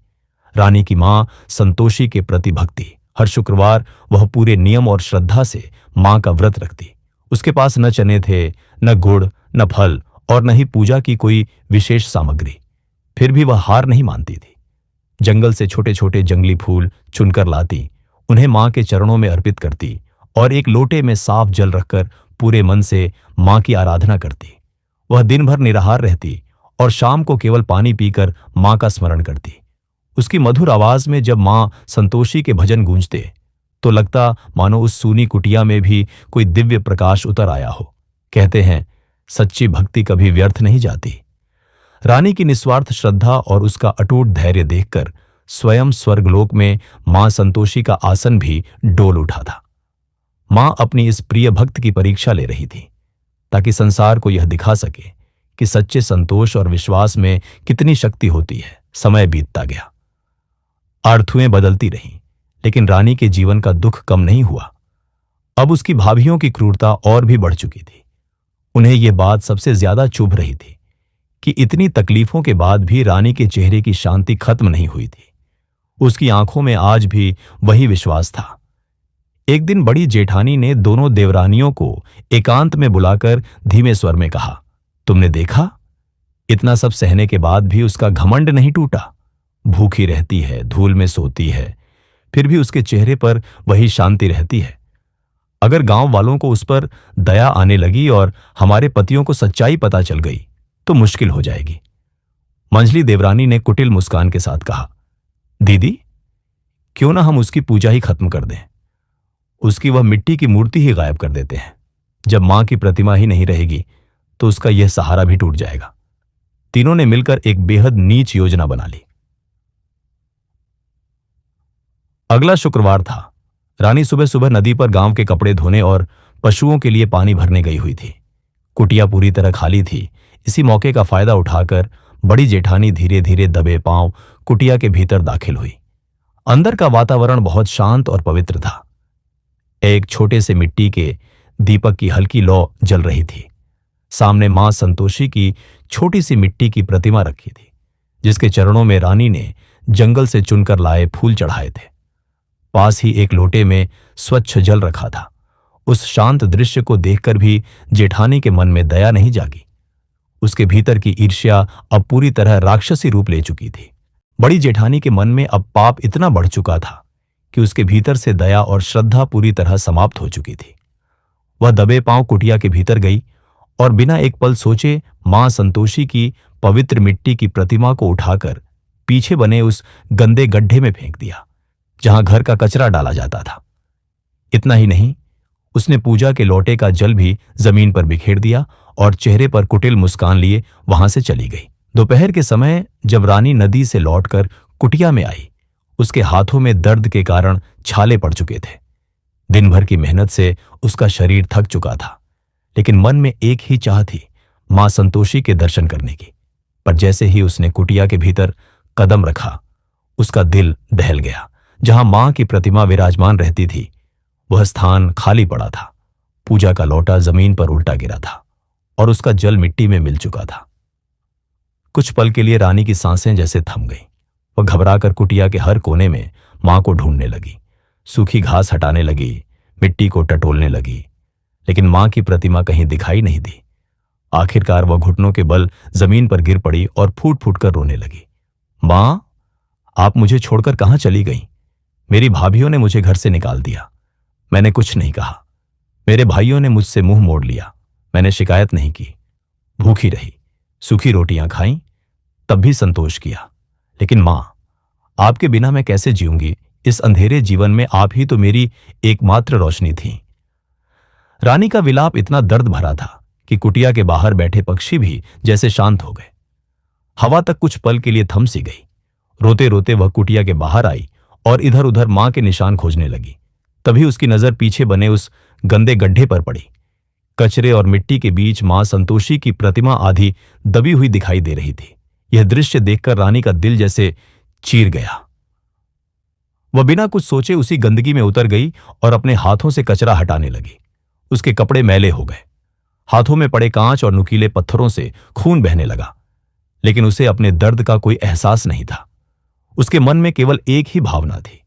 रानी की मां संतोषी के प्रति भक्ति। हर शुक्रवार वह पूरे नियम और श्रद्धा से मां का व्रत रखती। उसके पास न चने थे, न गुड़, न फल और न ही पूजा की कोई विशेष सामग्री। फिर भी वह हार नहीं मानती थी। जंगल से छोटे छोटे जंगली फूल चुनकर लाती, उन्हें मां के चरणों में अर्पित करती और एक लोटे में साफ जल रखकर पूरे मन से मां की आराधना करती। वह दिन भर निराहार रहती और शाम को केवल पानी पीकर मां का स्मरण करती। उसकी मधुर आवाज में जब मां संतोषी के भजन गूंजते तो लगता मानो उस सूनी कुटिया में भी कोई दिव्य प्रकाश उतर आया हो। कहते हैं, सच्ची भक्ति कभी व्यर्थ नहीं जाती। रानी की निस्वार्थ श्रद्धा और उसका अटूट धैर्य देखकर स्वयं स्वर्गलोक में मां संतोषी का आसन भी डोल उठा था। मां अपनी इस प्रिय भक्त की परीक्षा ले रही थी, ताकि संसार को यह दिखा सके कि सच्चे संतोष और विश्वास में कितनी शक्ति होती है। समय बीतता गया, आर्थुएं बदलती रहीं, लेकिन रानी के जीवन का दुख कम नहीं हुआ। अब उसकी भाभियों की क्रूरता और भी बढ़ चुकी थी। उन्हें यह बात सबसे ज्यादा चुभ रही थी कि इतनी तकलीफों के बाद भी रानी के चेहरे की शांति खत्म नहीं हुई थी। उसकी आंखों में आज भी वही विश्वास था। एक दिन बड़ी जेठानी ने दोनों देवरानियों को एकांत में बुलाकर धीमे स्वर में कहा, तुमने देखा, इतना सब सहने के बाद भी उसका घमंड नहीं टूटा। भूखी रहती है, धूल में सोती है, फिर भी उसके चेहरे पर वही शांति रहती है। अगर गांव वालों को उस पर दया आने लगी और हमारे पतियों को सच्चाई पता चल गई तो मुश्किल हो जाएगी। मंजली देवरानी ने कुटिल मुस्कान के साथ कहा, दीदी, क्यों ना हम उसकी पूजा ही खत्म कर दें। उसकी वह मिट्टी की मूर्ति ही गायब कर देते हैं। जब मां की प्रतिमा ही नहीं रहेगी तो उसका यह सहारा भी टूट जाएगा। तीनों ने मिलकर एक बेहद नीच योजना बना ली। अगला शुक्रवार था। रानी सुबह सुबह नदी पर गांव के कपड़े धोने और पशुओं के लिए पानी भरने गई हुई थी। कुटिया पूरी तरह खाली थी। इसी मौके का फायदा उठाकर बड़ी जेठानी धीरे धीरे दबे पांव कुटिया के भीतर दाखिल हुई। अंदर का वातावरण बहुत शांत और पवित्र था। एक छोटे से मिट्टी के दीपक की हल्की लौ जल रही थी। सामने मां संतोषी की छोटी सी मिट्टी की प्रतिमा रखी थी, जिसके चरणों में रानी ने जंगल से चुनकर लाए फूल चढ़ाए थे। पास ही एक लोटे में स्वच्छ जल रखा था। उस शांत दृश्य को देखकर भी जेठानी के मन में दया नहीं जागी। उसके भीतर की ईर्ष्या अब पूरी तरह राक्षसी रूप ले चुकी थी। बड़ी जेठानी के मन में अब पाप इतना बढ़ चुका था कि उसके भीतर से दया और श्रद्धा पूरी तरह समाप्त हो चुकी थी। वह दबे पांव कुटिया के भीतर गई और बिना एक पल सोचे मां संतोषी की पवित्र मिट्टी की प्रतिमा को उठाकर पीछे बने उस गंदे गड्ढे में फेंक दिया, जहां घर का कचरा डाला जाता था। इतना ही नहीं, उसने पूजा के लोटे का जल भी जमीन पर बिखेर दिया और चेहरे पर कुटिल मुस्कान लिए वहां से चली गई। दोपहर के समय जब रानी नदी से लौटकर कुटिया में आई, उसके हाथों में दर्द के कारण छाले पड़ चुके थे। दिन भर की मेहनत से उसका शरीर थक चुका था, लेकिन मन में एक ही चाह थी, मां संतोषी के दर्शन करने की। पर जैसे ही उसने कुटिया के भीतर कदम रखा, उसका दिल दहल गया। जहां मां की प्रतिमा विराजमान रहती थी, वह स्थान खाली पड़ा था। पूजा का लोटा जमीन पर उल्टा गिरा था और उसका जल मिट्टी में मिल चुका था। कुछ पल के लिए रानी की सांसें जैसे थम गईं। वह घबराकर कुटिया के हर कोने में मां को ढूंढने लगी। सूखी घास हटाने लगी, मिट्टी को टटोलने लगी, लेकिन मां की प्रतिमा कहीं दिखाई नहीं दी। आखिरकार वह घुटनों के बल जमीन पर गिर पड़ी और फूट फूट कर रोने लगी। मां, आप मुझे छोड़कर कहां चली गईं? मेरी भाभियों ने मुझे घर से निकाल दिया। मैंने कुछ नहीं कहा। मेरे भाइयों ने मुझसे मुंह मोड़ लिया। मैंने शिकायत नहीं की। भूखी रही, सूखी रोटियां खाईं, तब भी संतोष किया। लेकिन मां, आपके बिना मैं कैसे जीऊंगी? इस अंधेरे जीवन में आप ही तो मेरी एकमात्र रोशनी थी। रानी का विलाप इतना दर्द भरा था कि कुटिया के बाहर बैठे पक्षी भी जैसे शांत हो गए। हवा तक कुछ पल के लिए थम सी गई। रोते रोते वह कुटिया के बाहर आई और इधर उधर मां के निशान खोजने लगी। तभी उसकी नजर पीछे बने उस गंदे गड्ढे पर पड़ी। कचरे और मिट्टी के बीच मां संतोषी की प्रतिमा आधी दबी हुई दिखाई दे रही थी। यह दृश्य देखकर रानी का दिल जैसे चीर गया। वह बिना कुछ सोचे उसी गंदगी में उतर गई और अपने हाथों से कचरा हटाने लगी। उसके कपड़े मैले हो गए। हाथों में पड़े कांच और नुकीले पत्थरों से खून बहने लगा, लेकिन उसे अपने दर्द का कोई एहसास नहीं था। उसके मन में केवल एक ही भावना थी,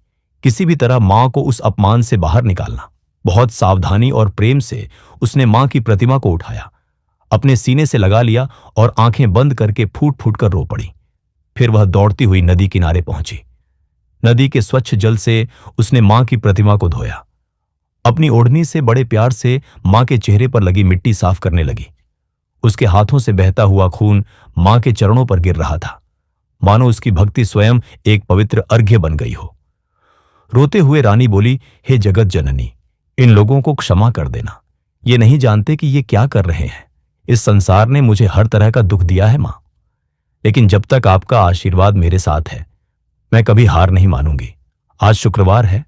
किसी भी तरह मां को उस अपमान से बाहर निकालना। बहुत सावधानी और प्रेम से उसने मां की प्रतिमा को उठाया, अपने सीने से लगा लिया और आंखें बंद करके फूट फूट कर रो पड़ी। फिर वह दौड़ती हुई नदी किनारे पहुंची। नदी के स्वच्छ जल से उसने मां की प्रतिमा को धोया। अपनी ओढ़नी से बड़े प्यार से मां के चेहरे पर लगी मिट्टी साफ करने लगी। उसके हाथों से बहता हुआ खून मां के चरणों पर गिर रहा था, मानो उसकी भक्ति स्वयं एक पवित्र अर्घ्य बन गई हो। रोते हुए रानी बोली, हे जगत जननी, इन लोगों को क्षमा कर देना। ये नहीं जानते कि ये क्या कर रहे हैं। इस संसार ने मुझे हर तरह का दुख दिया है मां, लेकिन जब तक आपका आशीर्वाद मेरे साथ है मैं कभी हार नहीं मानूंगी। आज शुक्रवार है,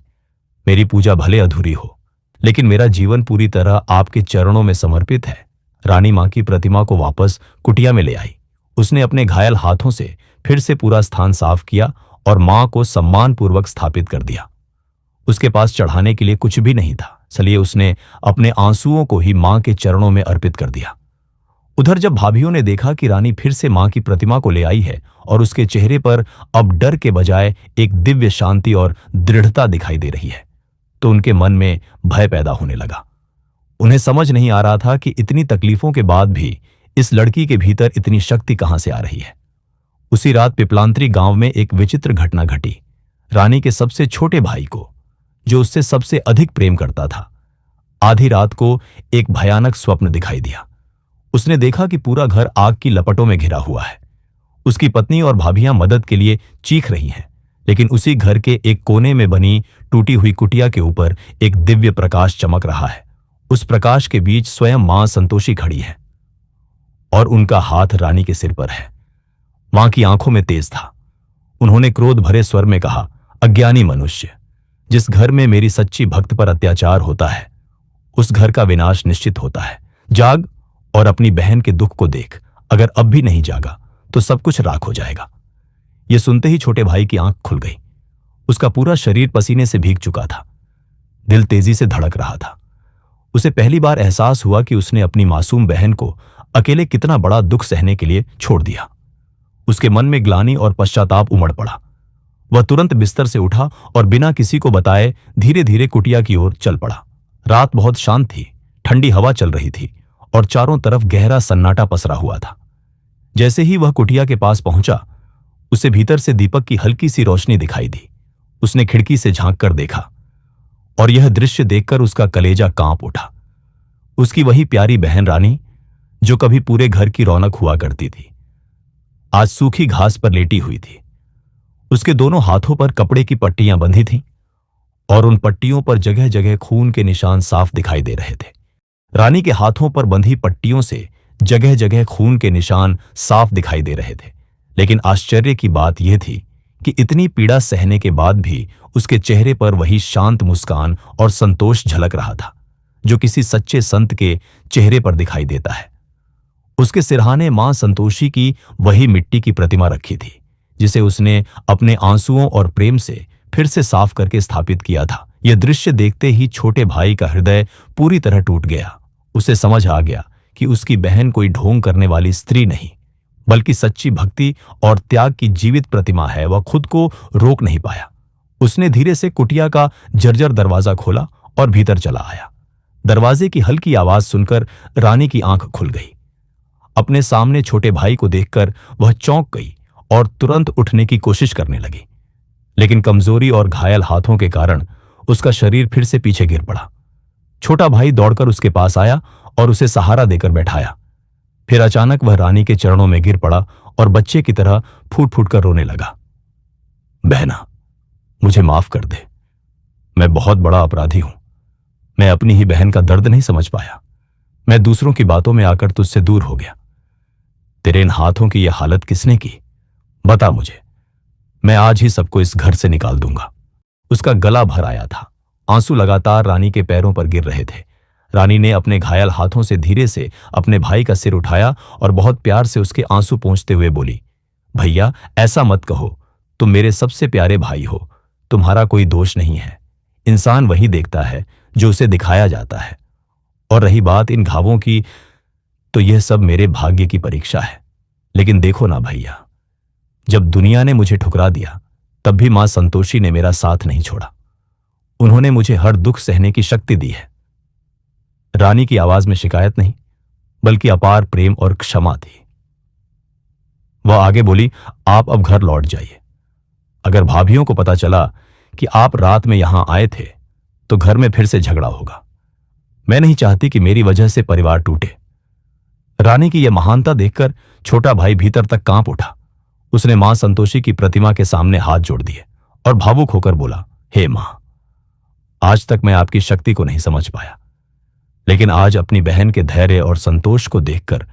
मेरी पूजा भले अधूरी हो, लेकिन मेरा जीवन पूरी तरह आपके चरणों में समर्पित है। रानी मां की प्रतिमा को वापस कुटिया में ले आई। उसने अपने घायल हाथों से फिर से पूरा स्थान साफ किया और मां को सम्मानपूर्वक स्थापित कर दिया। उसके पास चढ़ाने के लिए कुछ भी नहीं था, इसलिए उसने अपने आंसुओं को ही मां के चरणों में अर्पित कर दिया। उधर जब भाभियों ने देखा कि रानी फिर से मां की प्रतिमा को ले आई है और उसके चेहरे पर अब डर के बजाय एक दिव्य शांति और दृढ़ता दिखाई दे रही है, तो उनके मन में भय पैदा होने लगा। उन्हें समझ नहीं आ रहा था कि इतनी तकलीफों के बाद भी इस लड़की के भीतर इतनी शक्ति कहां से आ रही है। उसी रात पिपलांतरी गांव में एक विचित्र घटना घटी। रानी के सबसे छोटे भाई को, जो उससे सबसे अधिक प्रेम करता था, आधी रात को एक भयानक स्वप्न दिखाई दिया। उसने देखा कि पूरा घर आग की लपटों में घिरा हुआ है। उसकी पत्नी और भाभियां मदद के लिए चीख रही हैं, लेकिन उसी घर के एक कोने में बनी टूटी हुई कुटिया के ऊपर एक दिव्य प्रकाश चमक रहा है। उस प्रकाश के बीच स्वयं मां संतोषी खड़ी है और उनका हाथ रानी के सिर पर है। मां की आंखों में तेज था। उन्होंने क्रोध भरे स्वर में कहा, अज्ञानी मनुष्य, जिस घर में मेरी सच्ची भक्त पर अत्याचार होता है उस घर का विनाश निश्चित होता है। जाग और अपनी बहन के दुख को देख। अगर अब भी नहीं जागा तो सब कुछ राख हो जाएगा। यह सुनते ही छोटे भाई की आंख खुल गई। उसका पूरा शरीर पसीने से भीग चुका था। दिल तेजी से धड़क रहा था। उसे पहली बार एहसास हुआ कि उसने अपनी मासूम बहन को अकेले कितना बड़ा दुख सहने के लिए छोड़ दिया। उसके मन में ग्लानि और पश्चाताप उमड़ पड़ा। वह तुरंत बिस्तर से उठा और बिना किसी को बताए धीरे धीरे कुटिया की ओर चल पड़ा। रात बहुत शांत थी, ठंडी हवा चल रही थी और चारों तरफ गहरा सन्नाटा पसरा हुआ था। जैसे ही वह कुटिया के पास पहुंचा, उसे भीतर से दीपक की हल्की सी रोशनी दिखाई दी। उसने खिड़की से झांक कर देखा और यह दृश्य देखकर उसका कलेजा कांप उठा। उसकी वही प्यारी बहन रानी, जो कभी पूरे घर की रौनक हुआ करती थी, आज सूखी घास पर लेटी हुई थी। उसके दोनों हाथों पर कपड़े की पट्टियां बंधी थीं और उन पट्टियों पर जगह जगह खून के निशान साफ दिखाई दे रहे थे। रानी के हाथों पर बंधी पट्टियों से जगह जगह खून के निशान साफ दिखाई दे रहे थे, लेकिन आश्चर्य की बात यह थी कि इतनी पीड़ा सहने के बाद भी उसके चेहरे पर वही शांत मुस्कान और संतोष झलक रहा था, जो किसी सच्चे संत के चेहरे पर दिखाई देता है। उसके सिरहाने मां संतोषी की वही मिट्टी की प्रतिमा रखी थी, जिसे उसने अपने आंसुओं और प्रेम से फिर से साफ करके स्थापित किया था। यह दृश्य देखते ही छोटे भाई का हृदय पूरी तरह टूट गया। उसे समझ आ गया कि उसकी बहन कोई ढोंग करने वाली स्त्री नहीं, बल्कि सच्ची भक्ति और त्याग की जीवित प्रतिमा है। वह खुद को रोक नहीं पाया। उसने धीरे से कुटिया का जर्जर दरवाजा खोला और भीतर चला आया। दरवाजे की हल्की आवाज सुनकर रानी की आंख खुल गई। अपने सामने छोटे भाई को देखकर वह चौंक गई और तुरंत उठने की कोशिश करने लगी, लेकिन कमजोरी और घायल हाथों के कारण उसका शरीर फिर से पीछे गिर पड़ा। छोटा भाई दौड़कर उसके पास आया और उसे सहारा देकर बैठाया। फिर अचानक वह रानी के चरणों में गिर पड़ा और बच्चे की तरह फूट फूट कर रोने लगा। बहना, मुझे माफ कर दे। मैं बहुत बड़ा अपराधी हूं। मैं अपनी ही बहन का दर्द नहीं समझ पाया। मैं दूसरों की बातों में आकर तुझसे दूर हो गया। तेरे इन हाथों की यह हालत किसने की? बता मुझे। मैं आज ही सबको इस घर से निकाल दूंगा। उसका गला भर आया था। आंसू लगातार रानी के पैरों पर गिर रहे थे। रानी ने अपने घायल हाथों से धीरे से अपने भाई का सिर उठाया और बहुत प्यार से उसके आंसू पोंछते हुए बोली, भैया, ऐसा मत कहो। तुम मेरे सबसे प्यारे भाई हो। तुम्हारा कोई दोष नहीं है। इंसान वही देखता है जो उसे दिखाया जाता है। और रही बात इन घावों की, तो यह सब मेरे भाग्य की परीक्षा है। लेकिन देखो ना भैया, जब दुनिया ने मुझे ठुकरा दिया, तब भी मां संतोषी ने मेरा साथ नहीं छोड़ा। उन्होंने मुझे हर दुख सहने की शक्ति दी है। रानी की आवाज में शिकायत नहीं, बल्कि अपार प्रेम और क्षमा थी। वह आगे बोली, आप अब घर लौट जाइए। अगर भाभियों को पता चला कि आप रात में यहां आए थे, तो घर में फिर से झगड़ा होगा। मैं नहीं चाहती कि मेरी वजह से परिवार टूटे। रानी की यह महानता देखकर छोटा भाई भीतर तक कांप उठा। उसने मां संतोषी की प्रतिमा के सामने हाथ जोड़ दिए और भावुक होकर बोला, हे मां, आज तक मैं आपकी शक्ति को नहीं समझ पाया, लेकिन आज अपनी बहन के धैर्य और संतोष को देखकर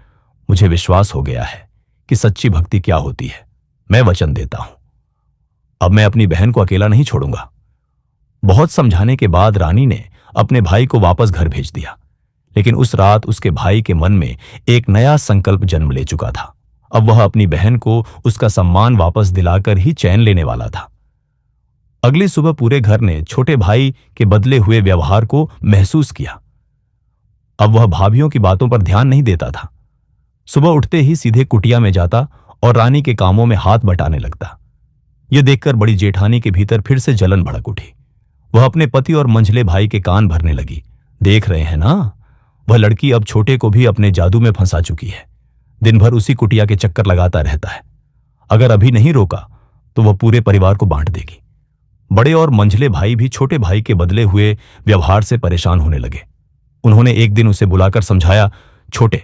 मुझे विश्वास हो गया है कि सच्ची भक्ति क्या होती है। मैं वचन देता हूं, अब मैं अपनी बहन को अकेला नहीं छोड़ूंगा। बहुत समझाने के बाद रानी ने अपने भाई को वापस घर भेज दिया, लेकिन उस रात उसके भाई के मन में एक नया संकल्प जन्म ले चुका था। अब वह अपनी बहन को उसका सम्मान वापस दिलाकर ही चैन लेने वाला था। अगली सुबह पूरे घर ने छोटे भाई के बदले हुए व्यवहार को महसूस किया। अब वह भाभियों की बातों पर ध्यान नहीं देता था। सुबह उठते ही सीधे कुटिया में जाता और रानी के कामों में हाथ बटाने लगता। यह देखकर बड़ी जेठानी के भीतर फिर से जलन भड़क उठी। वह अपने पति और मंझले भाई के कान भरने लगी। देख रहे हैं ना, वह लड़की अब छोटे को भी अपने जादू में फंसा चुकी है। दिन भर उसी कुटिया के चक्कर लगाता रहता है। अगर अभी नहीं रोका तो वह पूरे परिवार को बांट देगी। बड़े और मंझले भाई भी छोटे भाई के बदले हुए व्यवहार से परेशान होने लगे। उन्होंने एक दिन उसे बुलाकर समझाया, छोटे,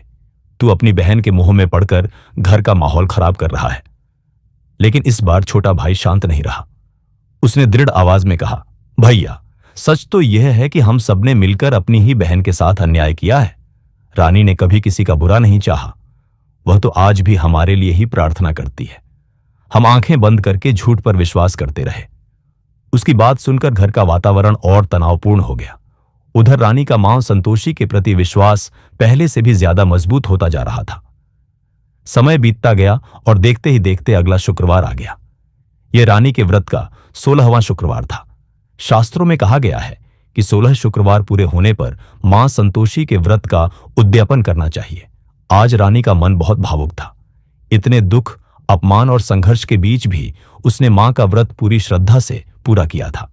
तू अपनी बहन के मुंह में पड़कर घर का माहौल खराब कर रहा है। लेकिन इस बार छोटा भाई शांत नहीं रहा। उसने दृढ़ आवाज में कहा, भैया, सच तो यह है कि हम सबने मिलकर अपनी ही बहन के साथ अन्याय किया है। रानी ने कभी किसी का बुरा नहीं चाहा। वह तो आज भी हमारे लिए ही प्रार्थना करती है। हम आंखें बंद करके झूठ पर विश्वास करते रहे। उसकी बात सुनकर घर का वातावरण और तनावपूर्ण हो गया। उधर रानी का मां संतोषी के प्रति विश्वास पहले से भी ज्यादा मजबूत होता जा रहा था। समय बीतता गया और देखते ही देखते अगला शुक्रवार आ गया। यह रानी के व्रत का 16वां शुक्रवार था। शास्त्रों में कहा गया है कि 16 शुक्रवार पूरे होने पर मां संतोषी के व्रत का उद्यापन करना चाहिए। आज रानी का मन बहुत भावुक था। इतने दुख, अपमान और संघर्ष के बीच भी उसने मां का व्रत पूरी श्रद्धा से पूरा किया था।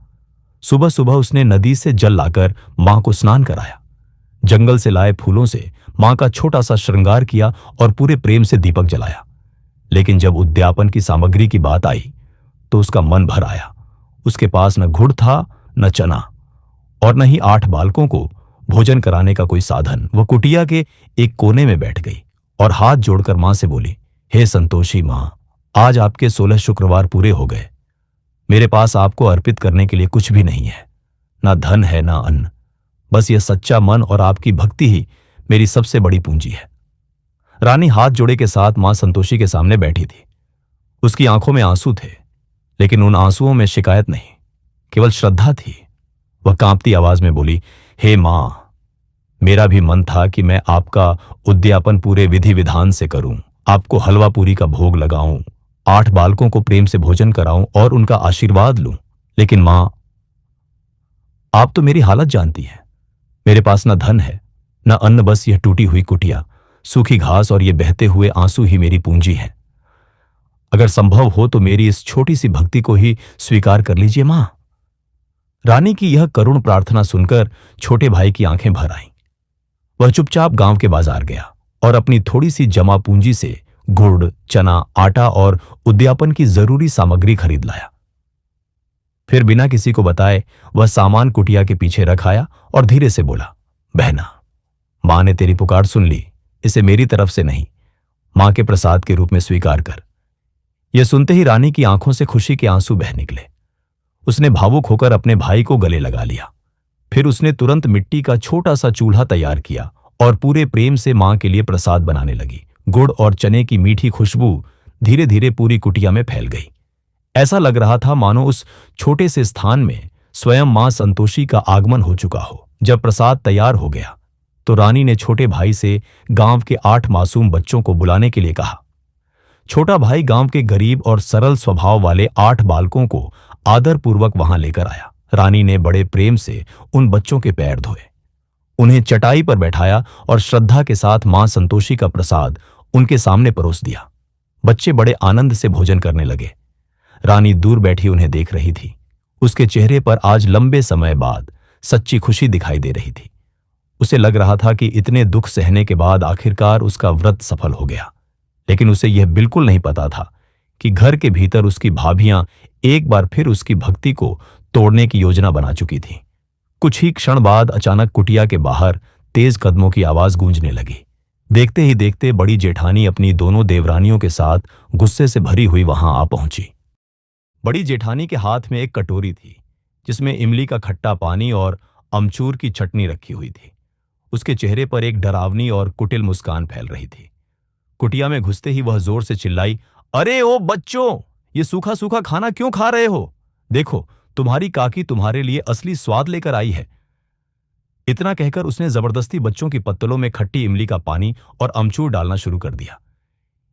सुबह सुबह उसने नदी से जल लाकर मां को स्नान कराया। जंगल से लाए फूलों से मां का छोटा सा श्रृंगार किया और पूरे प्रेम से दीपक जलाया। लेकिन जब उद्यापन की सामग्री की बात आई तो उसका मन भर आया। उसके पास न गुड़ था, न चना, और न ही 8 बालकों को भोजन कराने का कोई साधन। वह कुटिया के एक कोने में बैठ गई और हाथ जोड़कर मां से बोली, हे संतोषी मां, आज आपके 16 शुक्रवार पूरे हो गए। मेरे पास आपको अर्पित करने के लिए कुछ भी नहीं है, ना धन है, ना अन्न। बस यह सच्चा मन और आपकी भक्ति ही मेरी सबसे बड़ी पूंजी है। रानी हाथ जोड़े के साथ मां संतोषी के सामने बैठी थी। उसकी आंखों में आंसू थे, लेकिन उन आंसुओं में शिकायत नहीं, केवल श्रद्धा थी। वह कांपती आवाज में बोली, हे मां, मेरा भी मन था कि मैं आपका उद्यापन पूरे विधि विधान से करूं, आपको हलवा पूरी का भोग लगाऊं, 8 बालकों को प्रेम से भोजन कराऊं और उनका आशीर्वाद लूं। लेकिन मां, आप तो मेरी हालत जानती हैं। मेरे पास न धन है, न अन्न, बस यह टूटी हुई कुटिया, सूखी घास और ये बहते हुए आंसू ही मेरी पूंजी है। अगर संभव हो तो मेरी इस छोटी सी भक्ति को ही स्वीकार कर लीजिए मां। रानी की यह करुण प्रार्थना सुनकर छोटे भाई की आंखें भर आईं। वह चुपचाप गांव के बाजार गया और अपनी थोड़ी सी जमा पूंजी से गुड़, चना, आटा और उद्यापन की जरूरी सामग्री खरीद लाया। फिर बिना किसी को बताए वह सामान कुटिया के पीछे रख आया और धीरे से बोला, बहना, मां ने तेरी पुकार सुन ली। इसे मेरी तरफ से नहीं, मां के प्रसाद के रूप में स्वीकार कर। यह सुनते ही रानी की आंखों से खुशी के आंसू बह निकले। उसने भावुक होकर अपने भाई को गले लगा लिया। फिर उसने तुरंत मिट्टी का छोटा सा चूल्हा तैयार किया और पूरे प्रेम से मां के लिए प्रसाद बनाने लगी। गुड़ और चने की मीठी खुशबू धीरे धीरे पूरी कुटिया में फैल गई। ऐसा लग रहा था मानो उस छोटे से स्थान में स्वयं मां संतोषी का आगमन हो चुका हो। जब प्रसाद तैयार हो गया तो रानी ने छोटे भाई से गांव के 8 मासूम बच्चों को बुलाने के लिए कहा। छोटा भाई गांव के गरीब और सरल स्वभाव वाले 8 बालकों को आदरपूर्वक वहां लेकर आया। रानी ने बड़े प्रेम से उन बच्चों के पैर धोए, उन्हें चटाई पर बैठाया और श्रद्धा के साथ मां संतोषी का प्रसाद उनके सामने परोस दिया। बच्चे बड़े आनंद से भोजन करने लगे। रानी दूर बैठी उन्हें देख रही थी। उसके चेहरे पर आज लंबे समय बाद सच्ची खुशी दिखाई दे रही थी। उसे लग रहा था कि इतने दुख सहने के बाद आखिरकार उसका व्रत सफल हो गया। लेकिन उसे यह बिल्कुल नहीं पता था कि घर के भीतर उसकी भाभियां एक बार फिर उसकी भक्ति को तोड़ने की योजना बना चुकी थीं। कुछ ही क्षण बाद अचानक कुटिया के बाहर तेज कदमों की आवाज गूंजने लगी। देखते ही देखते बड़ी जेठानी अपनी दोनों देवरानियों के साथ गुस्से से भरी हुई वहां आ पहुंची। बड़ी जेठानी के हाथ में एक कटोरी थी जिसमें इमली का खट्टा पानी और अमचूर की चटनी रखी हुई थी। उसके चेहरे पर एक डरावनी और कुटिल मुस्कान फैल रही थी। कुटिया में घुसते ही वह जोर से चिल्लाई, अरे ओ बच्चों, ये सूखा सूखा खाना क्यों खा रहे हो? देखो, तुम्हारी काकी तुम्हारे लिए असली स्वाद लेकर आई है। इतना कहकर उसने जबरदस्ती बच्चों की पत्तलों में खट्टी इमली का पानी और अमचूर डालना शुरू कर दिया।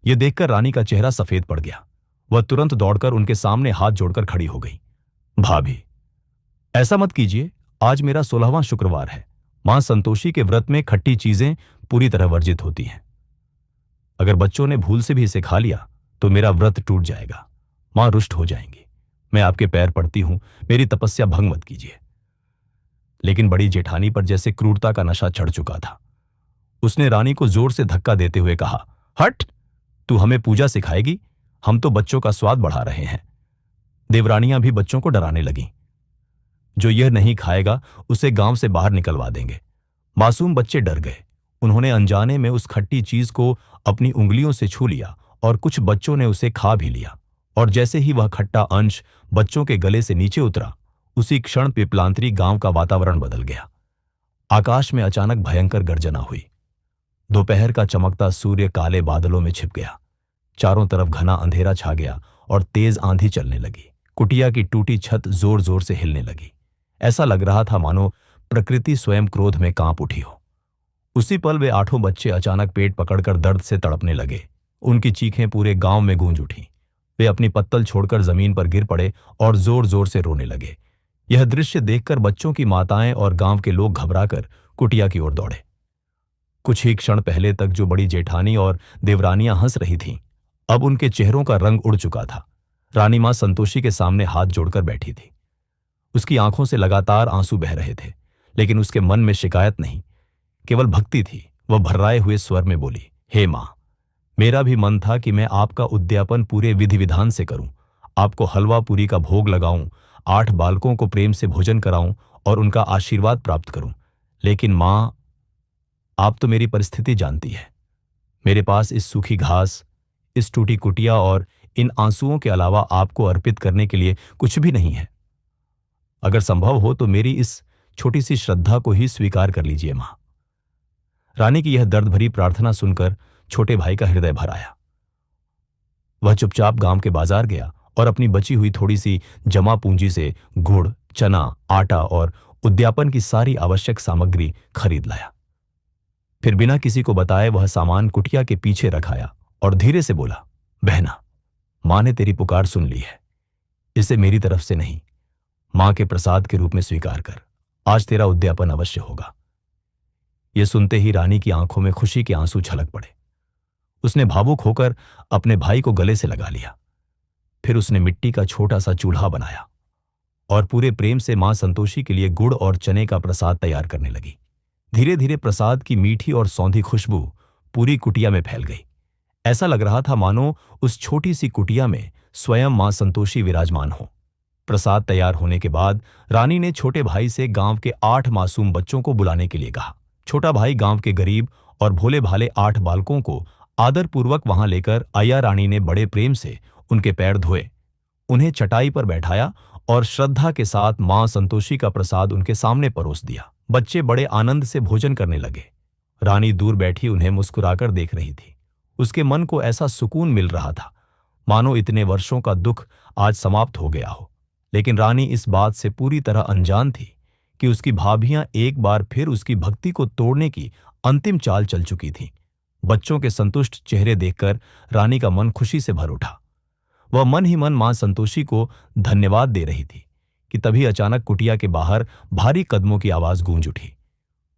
यह देखकर रानी का चेहरा सफेद पड़ गया। वह तुरंत दौड़कर उनके सामने हाथ जोड़कर खड़ी हो गई। भाभी, ऐसा मत कीजिए। आज मेरा 16वां शुक्रवार है। मां संतोषी के व्रत में खट्टी चीजें पूरी तरह वर्जित होती हैं। अगर बच्चों ने भूल से भी इसे खा लिया तो मेरा व्रत टूट जाएगा। मां रुष्ट हो जाएंगी। मैं आपके पैर पड़ती हूं, मेरी तपस्या भंग मत कीजिए। लेकिन बड़ी जेठानी पर जैसे क्रूरता का नशा चढ़ चुका था। उसने रानी को जोर से धक्का देते हुए कहा, हट, तू हमें पूजा सिखाएगी? हम तो बच्चों का स्वाद बढ़ा रहे हैं। देवरानियां भी बच्चों को डराने लगीं। जो यह नहीं खाएगा उसे गांव से बाहर निकलवा देंगे। मासूम बच्चे डर गए। उन्होंने अनजाने में उस खट्टी चीज को अपनी उंगलियों से छू लिया और कुछ बच्चों ने उसे खा भी लिया। और जैसे ही वह खट्टा अंश बच्चों के गले से नीचे उतरा, उसी क्षण पिपलांतरी गांव का वातावरण बदल गया। आकाश में अचानक भयंकर गर्जना हुई। दोपहर का चमकता सूर्य काले बादलों में छिप गया। चारों तरफ घना अंधेरा छा गया और तेज आंधी चलने लगी। कुटिया की टूटी छत जोर जोर से हिलने लगी। ऐसा लग रहा था मानो प्रकृति स्वयं क्रोध में कांप उठी हो। उसी पल वे 8 बच्चे अचानक पेट पकड़कर दर्द से तड़पने लगे। उनकी चीखें पूरे गांव में गूंज उठी। वे अपनी पत्तल छोड़कर जमीन पर गिर पड़े और जोर जोर से रोने लगे। यह दृश्य देखकर बच्चों की माताएं और गांव के लोग घबराकर कुटिया की ओर दौड़े। कुछ ही क्षण पहले तक जो बड़ी जेठानी और देवरानियां हंस रही थीं, अब उनके चेहरों का रंग उड़ चुका था। रानी मां संतोषी के सामने हाथ जोड़कर बैठी थी। उसकी आंखों से लगातार आंसू बह रहे थे, लेकिन उसके मन में शिकायत नहीं, केवल भक्ति थी। वह भर्राए हुए स्वर में बोली, हे मां, मेरा भी मन था कि मैं आपका उद्यापन पूरे विधि विधान से करूं, आपको हलवा पूरी का भोग लगाऊं, 8 बालकों को प्रेम से भोजन कराऊं और उनका आशीर्वाद प्राप्त करूं। लेकिन मां, आप तो मेरी परिस्थिति जानती है। मेरे पास इस सूखी घास, इस टूटी कुटिया और इन आंसुओं के अलावा आपको अर्पित करने के लिए कुछ भी नहीं है। अगर संभव हो तो मेरी इस छोटी सी श्रद्धा को ही स्वीकार कर लीजिए मां। रानी की यह दर्द भरी प्रार्थना सुनकर छोटे भाई का हृदय भर आया। वह चुपचाप गांव के बाजार गया और अपनी बची हुई थोड़ी सी जमा पूंजी से गुड़, चना, आटा और उद्यापन की सारी आवश्यक सामग्री खरीद लाया। फिर बिना किसी को बताए वह सामान कुटिया के पीछे रखाया और धीरे से बोला, बहना, मां ने तेरी पुकार सुन ली है। इसे मेरी तरफ से नहीं, मां के प्रसाद के रूप में स्वीकार कर। आज तेरा उद्यापन अवश्य होगा। यह सुनते ही रानी की आंखों में खुशी के आंसू छलक पड़े। उसने भावुक होकर अपने भाई को गले से लगा लिया। फिर उसने मिट्टी का छोटा सा चूल्हा बनाया और पूरे प्रेम से मां संतोषी के लिए गुड़ और चने का प्रसाद तैयार करने लगी। धीरे धीरे प्रसाद की मीठी और सौंधी खुशबू पूरी कुटिया में फैल गई। ऐसा लग रहा था मानो उस छोटी सी कुटिया में स्वयं मां संतोषी विराजमान हो। प्रसाद तैयार होने के बाद रानी ने छोटे भाई से गांव के 8 मासूम बच्चों को बुलाने के लिए कहा। छोटा भाई गांव के गरीब और भोले भाले 8 बालकों को आदरपूर्वक वहां लेकर आया रानी ने बड़े प्रेम से उनके पैर धोए, उन्हें चटाई पर बैठाया और श्रद्धा के साथ मां संतोषी का प्रसाद उनके सामने परोस दिया। बच्चे बड़े आनंद से भोजन करने लगे। रानी दूर बैठी उन्हें मुस्कुराकर देख रही थी। उसके मन को ऐसा सुकून मिल रहा था मानो इतने वर्षों का दुख आज समाप्त हो गया हो। लेकिन रानी इस बात से पूरी तरह अनजान थी कि उसकी भाभियां एक बार फिर उसकी भक्ति को तोड़ने की अंतिम चाल चल चुकी थीं। बच्चों के संतुष्ट चेहरे देखकर रानी का मन खुशी से भर उठा। वह मन ही मन मां संतोषी को धन्यवाद दे रही थी कि तभी अचानक कुटिया के बाहर भारी कदमों की आवाज गूंज उठी।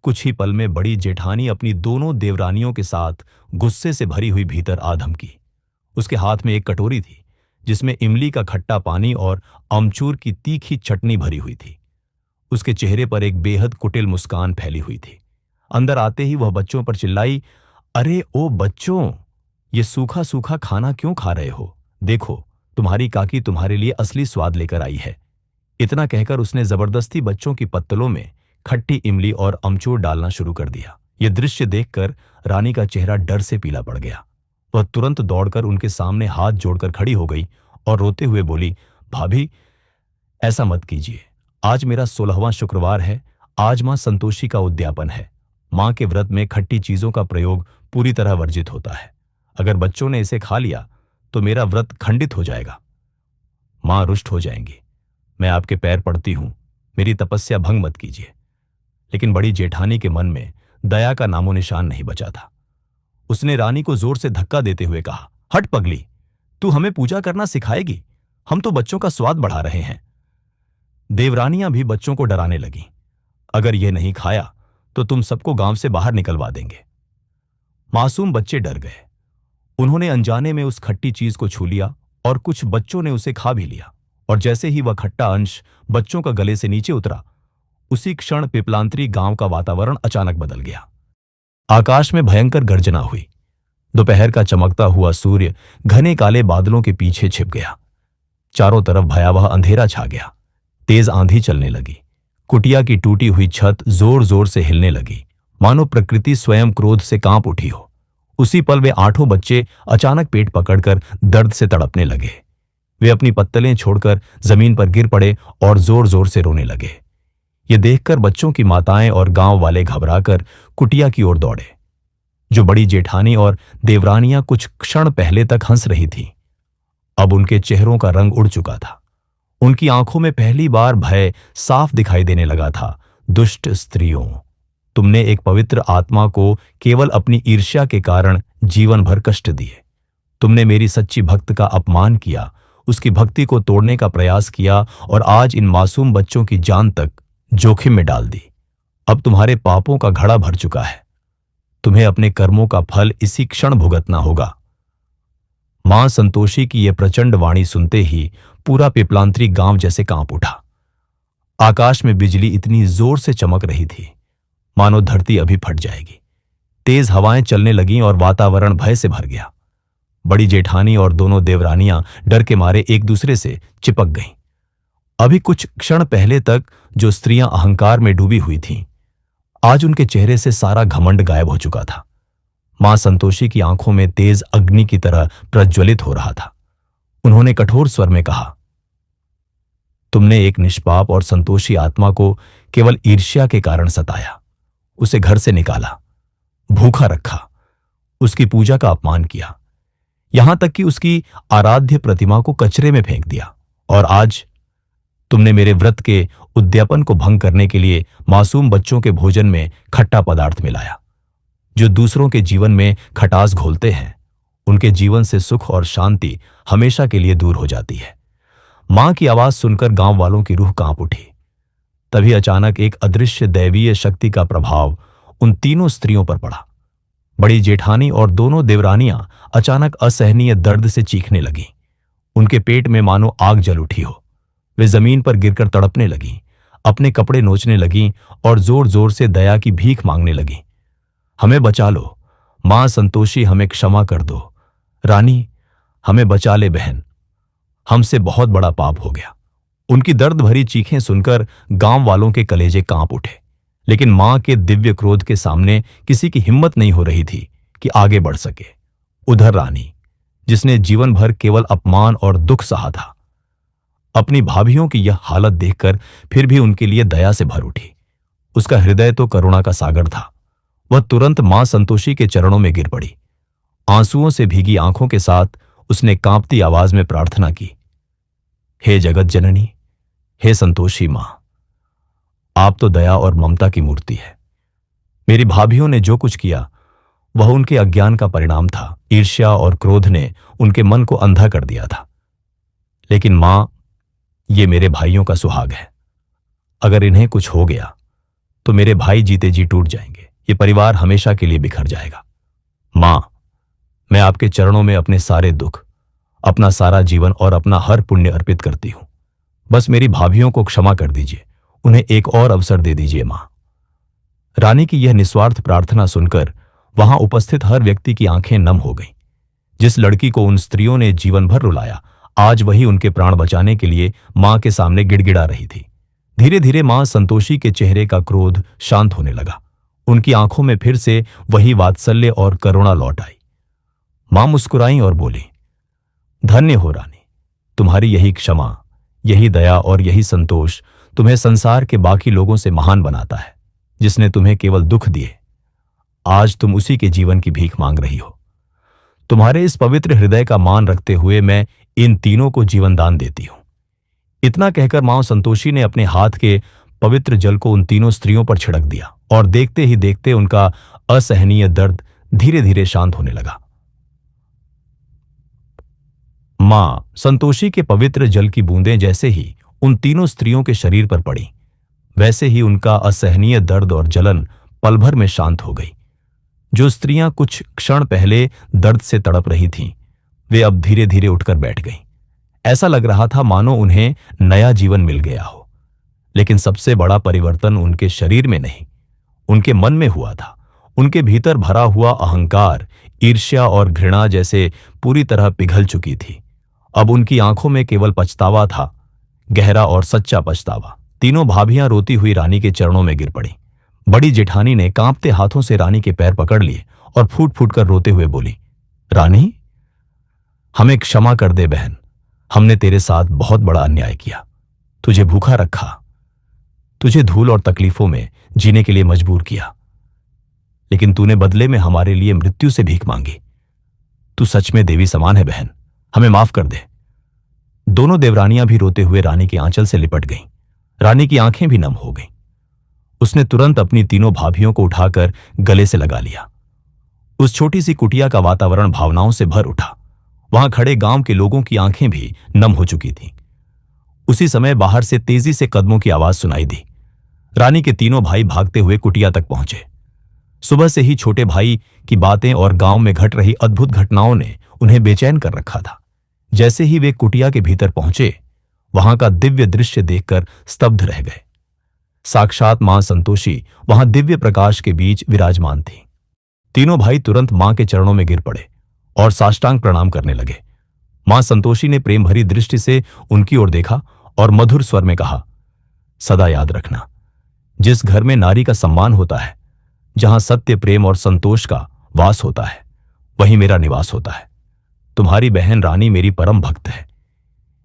कुछ ही पल में बड़ी जेठानी अपनी दोनों देवरानियों के साथ गुस्से से भरी हुई भीतर आ धमकी। उसके हाथ में एक कटोरी थी जिसमें इमली का खट्टा पानी और अमचूर की तीखी चटनी भरी हुई थी। उसके चेहरे पर एक बेहद कुटिल मुस्कान फैली हुई थी। अंदर आते ही वह बच्चों पर चिल्लाई, अरे ओ बच्चों, ये सूखा सूखा खाना क्यों खा रहे हो? देखो, तुम्हारी काकी तुम्हारे लिए असली स्वाद लेकर आई है। इतना कहकर उसने जबरदस्ती बच्चों की पत्तलों में खट्टी इमली और अमचूर डालना शुरू कर दिया। यह दृश्य देखकर रानी का चेहरा डर से पीला पड़ गया। वह तुरंत दौड़कर उनके सामने हाथ जोड़कर खड़ी हो गई और रोते हुए बोली, भाभी, ऐसा मत कीजिए। आज मेरा 16वां शुक्रवार है। आज मां संतोषी का उद्यापन है। मां के व्रत में खट्टी चीजों का प्रयोग पूरी तरह वर्जित होता है। अगर बच्चों ने इसे खा लिया तो मेरा व्रत खंडित हो जाएगा। मां रुष्ट हो जाएंगी। मैं आपके पैर पड़ती हूं, मेरी तपस्या भंग मत कीजिए। लेकिन बड़ी जेठानी के मन में दया का नामो निशान नहीं बचा था। उसने रानी को जोर से धक्का देते हुए कहा, हट पगली, तू हमें पूजा करना सिखाएगी? हम तो बच्चों का स्वाद बढ़ा रहे हैं। देवरानियां भी बच्चों को डराने लगीं। अगर यह नहीं खाया तो तुम सबको गांव से बाहर निकलवा देंगे। मासूम बच्चे डर गए। उन्होंने अनजाने में उस खट्टी चीज को छू लिया और कुछ बच्चों ने उसे खा भी लिया। और जैसे ही वह खट्टा अंश बच्चों का गले से नीचे उतरा, उसी क्षण पिपलांतरी गांव का वातावरण अचानक बदल गया। आकाश में भयंकर गर्जना हुई। दोपहर का चमकता हुआ सूर्य घने काले बादलों के पीछे छिप गया। चारों तरफ भयावह अंधेरा छा गया। तेज आंधी चलने लगी। कुटिया की टूटी हुई छत जोर जोर से हिलने लगी, मानो प्रकृति स्वयं क्रोध से कांप उठी हो। उसी पल वे 8 बच्चे अचानक पेट पकड़कर दर्द से तड़पने लगे। वे अपनी पत्तलें छोड़कर जमीन पर गिर पड़े और जोर जोर से रोने लगे। ये देखकर बच्चों की माताएं और गांव वाले घबराकर कुटिया की ओर दौड़े। जो बड़ी जेठानी और देवरानियां कुछ क्षण पहले तक हंस रही थीं, अब उनके चेहरों का रंग उड़ चुका था। उनकी आंखों में पहली बार भय साफ दिखाई देने लगा था। दुष्ट स्त्रियों, तुमने एक पवित्र आत्मा को केवल अपनी ईर्ष्या के कारण जीवन भर कष्ट दिए। तुमने मेरी सच्ची भक्त का अपमान किया, उसकी भक्ति को तोड़ने का प्रयास किया और आज इन मासूम बच्चों की जान तक जोखिम में डाल दी। अब तुम्हारे पापों का घड़ा भर चुका है। तुम्हें अपने कर्मों का फल इसी क्षण भुगतना होगा। मां संतोषी की यह प्रचंड वाणी सुनते ही पूरा पिपलांतरी गांव जैसे कांप उठा। आकाश में बिजली इतनी जोर से चमक रही थी मानो धरती अभी फट जाएगी। तेज हवाएं चलने लगीं और वातावरण भय से भर गया। बड़ी जेठानी और दोनों देवरानियां डर के मारे एक दूसरे से चिपक गईं। अभी कुछ क्षण पहले तक जो स्त्रियां अहंकार में डूबी हुई थीं, आज उनके चेहरे से सारा घमंड गायब हो चुका था। मां संतोषी की आंखों में तेज अग्नि की तरह प्रज्वलित हो रहा था। उन्होंने कठोर स्वर में कहा, तुमने एक निष्पाप और संतोषी आत्मा को केवल ईर्ष्या के कारण सताया, उसे घर से निकाला, भूखा रखा, उसकी पूजा का अपमान किया, यहां तक कि उसकी आराध्य प्रतिमा को कचरे में फेंक दिया। और आज तुमने मेरे व्रत के उद्यापन को भंग करने के लिए मासूम बच्चों के भोजन में खट्टा पदार्थ मिलाया। जो दूसरों के जीवन में खटास घोलते हैं, उनके जीवन से सुख और शांति हमेशा के लिए दूर हो जाती है। मां की आवाज सुनकर गांव वालों की रूह कांप उठी। तभी अचानक एक अदृश्य दैवीय शक्ति का प्रभाव उन तीनों स्त्रियों पर पड़ा। बड़ी जेठानी और दोनों देवरानियां अचानक असहनीय दर्द से चीखने लगीं। उनके पेट में मानो आग जल उठी हो। वे जमीन पर गिरकर तड़पने लगीं, अपने कपड़े नोचने लगीं और जोर जोर से दया की भीख मांगने लगीं। हमें बचा लो, मां संतोषी, हमें क्षमा कर दो। रानी, हमें बचा ले बहन, हमसे बहुत बड़ा पाप हो गया। उनकी दर्द भरी चीखें सुनकर गांव वालों के कलेजे कांप उठे। लेकिन मां के दिव्य क्रोध के सामने किसी की हिम्मत नहीं हो रही थी कि आगे बढ़ सके। उधर रानी, जिसने जीवन भर केवल अपमान और दुख सहा था, अपनी भाभियों की यह हालत देखकर फिर भी उनके लिए दया से भर उठी। उसका हृदय तो करुणा का सागर था। वह तुरंत मां संतोषी के चरणों में गिर पड़ी। आंसुओं से भीगी आंखों के साथ उसने कांपती आवाज में प्रार्थना की, हे जगत जननी, हे संतोषी मां, आप तो दया और ममता की मूर्ति है। मेरी भाभियों ने जो कुछ किया वह उनके अज्ञान का परिणाम था। ईर्ष्या और क्रोध ने उनके मन को अंधा कर दिया था। लेकिन मां, ये मेरे भाइयों का सुहाग है। अगर इन्हें कुछ हो गया तो मेरे भाई जीते जी टूट जाएंगे। ये परिवार हमेशा के लिए बिखर जाएगा। मां, मैं आपके चरणों में अपने सारे दुख, अपना सारा जीवन और अपना हर पुण्य अर्पित करती हूं। बस मेरी भाभियों को क्षमा कर दीजिए, उन्हें एक और अवसर दे दीजिए मां। रानी की यह निस्वार्थ प्रार्थना सुनकर वहां उपस्थित हर व्यक्ति की आंखें नम हो गईं। जिस लड़की को उन स्त्रियों ने जीवन भर रुलाया, आज वही उनके प्राण बचाने के लिए मां के सामने गिड़गिड़ा रही थी। धीरे धीरे मां संतोषी के चेहरे का क्रोध शांत होने लगा। उनकी आंखों में फिर से वही वात्सल्य और करुणा लौट आई। मां मुस्कुराईं और बोली, धन्य हो रानी, तुम्हारी यही क्षमा, यही दया और यही संतोष तुम्हें संसार के बाकी लोगों से महान बनाता है, जिसने तुम्हें केवल दुख दिए। आज तुम उसी के जीवन की भीख मांग रही हो। तुम्हारे इस पवित्र हृदय का मान रखते हुए मैं इन तीनों को जीवन दान देती हूं। इतना कहकर मां संतोषी ने अपने हाथ के पवित्र जल को उन तीनों स्त्रियों पर छिड़क दिया और देखते ही देखते उनका असहनीय दर्द धीरे धीरे शांत होने लगा। मां संतोषी के पवित्र जल की बूंदें जैसे ही उन तीनों स्त्रियों के शरीर पर पड़ी, वैसे ही उनका असहनीय दर्द और जलन पल भर में शांत हो गई। जो स्त्रियां कुछ क्षण पहले दर्द से तड़प रही थीं, वे अब धीरे धीरे उठकर बैठ गईं। ऐसा लग रहा था मानो उन्हें नया जीवन मिल गया हो। लेकिन सबसे बड़ा परिवर्तन उनके शरीर में नहीं, उनके मन में हुआ था। उनके भीतर भरा हुआ अहंकार, ईर्ष्या और घृणा जैसे पूरी तरह पिघल चुकी थी। अब उनकी आंखों में केवल पछतावा था, गहरा और सच्चा पछतावा। तीनों भाभियां रोती हुई रानी के चरणों में गिर पड़ी। बड़ी जेठानी ने कांपते हाथों से रानी के पैर पकड़ लिए और फूट फूट कर रोते हुए बोली, रानी, हमें क्षमा कर दे बहन। हमने तेरे साथ बहुत बड़ा अन्याय किया, तुझे भूखा रखा, तुझे धूल और तकलीफों में जीने के लिए मजबूर किया, लेकिन तूने बदले में हमारे लिए मृत्यु से भीख मांगी। तू सच में देवी समान है बहन, हमें माफ कर दे। दोनों देवरानियां भी रोते हुए रानी के आंचल से लिपट गईं। रानी की आंखें भी नम हो गईं। उसने तुरंत अपनी तीनों भाभियों को उठाकर गले से लगा लिया। उस छोटी सी कुटिया का वातावरण भावनाओं से भर उठा। वहां खड़े गांव के लोगों की आंखें भी नम हो चुकी थीं। उसी समय बाहर से तेजी से कदमों की आवाज सुनाई दी। रानी के तीनों भाई भागते हुए कुटिया तक पहुंचे। सुबह से ही छोटे भाई की बातें और गांव में घट रही अद्भुत घटनाओं ने उन्हें बेचैन कर रखा था। जैसे ही वे कुटिया के भीतर पहुंचे, वहां का दिव्य दृश्य देखकर स्तब्ध रह गए। साक्षात मां संतोषी वहां दिव्य प्रकाश के बीच विराजमान थी। तीनों भाई तुरंत मां के चरणों में गिर पड़े और साष्टांग प्रणाम करने लगे। मां संतोषी ने प्रेम भरी दृष्टि से उनकी ओर देखा और मधुर स्वर में कहा, सदा याद रखना, जिस घर में नारी का सम्मान होता है, जहां सत्य, प्रेम और संतोष का वास होता है, वहीं मेरा निवास होता है। तुम्हारी बहन रानी मेरी परम भक्त है।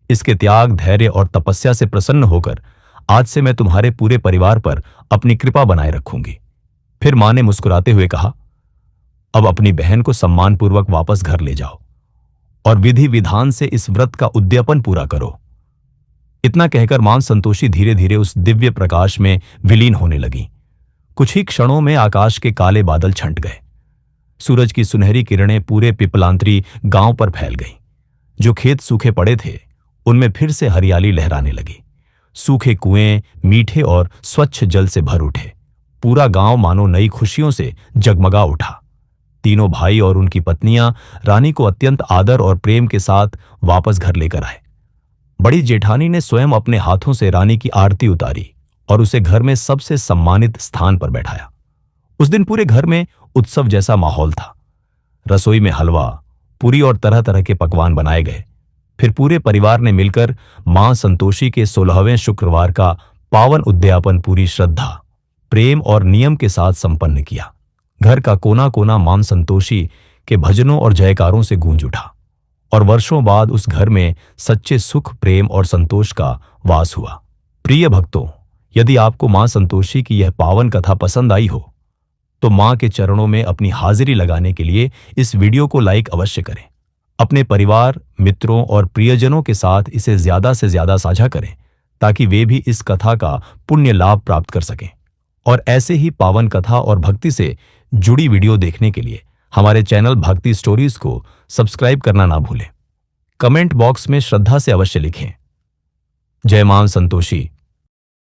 इसके त्याग, धैर्य और तपस्या से प्रसन्न होकर आज से मैं तुम्हारे पूरे परिवार पर अपनी कृपा बनाए रखूंगी। फिर मां ने मुस्कुराते हुए कहा, अब अपनी बहन को सम्मानपूर्वक वापस घर ले जाओ और विधि विधान से इस व्रत का उद्यापन पूरा करो। इतना कहकर मां संतोषी धीरे धीरे उस दिव्य प्रकाश में विलीन होने लगी। कुछ ही क्षणों में आकाश के काले बादल छंट गए। सूरज की सुनहरी किरणें पूरे पिपलांतरी गांव पर फैल गईं। जो खेत सूखे पड़े थे, उनमें फिर से हरियाली लहराने लगी। सूखे कुएं मीठे और स्वच्छ जल से भर उठे। पूरा गांव मानो नई खुशियों से जगमगा उठा। तीनों भाई और उनकी पत्नियां रानी को अत्यंत आदर और प्रेम के साथ वापस घर लेकर आए। बड़ी जेठानी ने स्वयं अपने हाथों से रानी की आरती उतारी और उसे घर में सबसे सम्मानित स्थान पर बैठाया। उस दिन पूरे घर में उत्सव जैसा माहौल था। रसोई में हलवा, पूरी और तरह तरह के पकवान बनाए गए। फिर पूरे परिवार ने मिलकर मां संतोषी के 16वें शुक्रवार का पावन उद्यापन पूरी श्रद्धा, प्रेम और नियम के साथ संपन्न किया। घर का कोना कोना मां संतोषी के भजनों और जयकारों से गूंज उठा और वर्षों बाद उस घर में सच्चे सुख, प्रेम और संतोष का वास हुआ। प्रिय भक्तों, यदि आपको मां संतोषी की यह पावन कथा पसंद आई हो तो मां के चरणों में अपनी हाजिरी लगाने के लिए इस वीडियो को लाइक अवश्य करें। अपने परिवार, मित्रों और प्रियजनों के साथ इसे ज्यादा से ज्यादा साझा करें ताकि वे भी इस कथा का पुण्य लाभ प्राप्त कर सकें। और ऐसे ही पावन कथा और भक्ति से जुड़ी वीडियो देखने के लिए हमारे चैनल भक्ति स्टोरीज को सब्सक्राइब करना ना भूलें। कमेंट बॉक्स में श्रद्धा से अवश्य लिखें, जय मां संतोषी।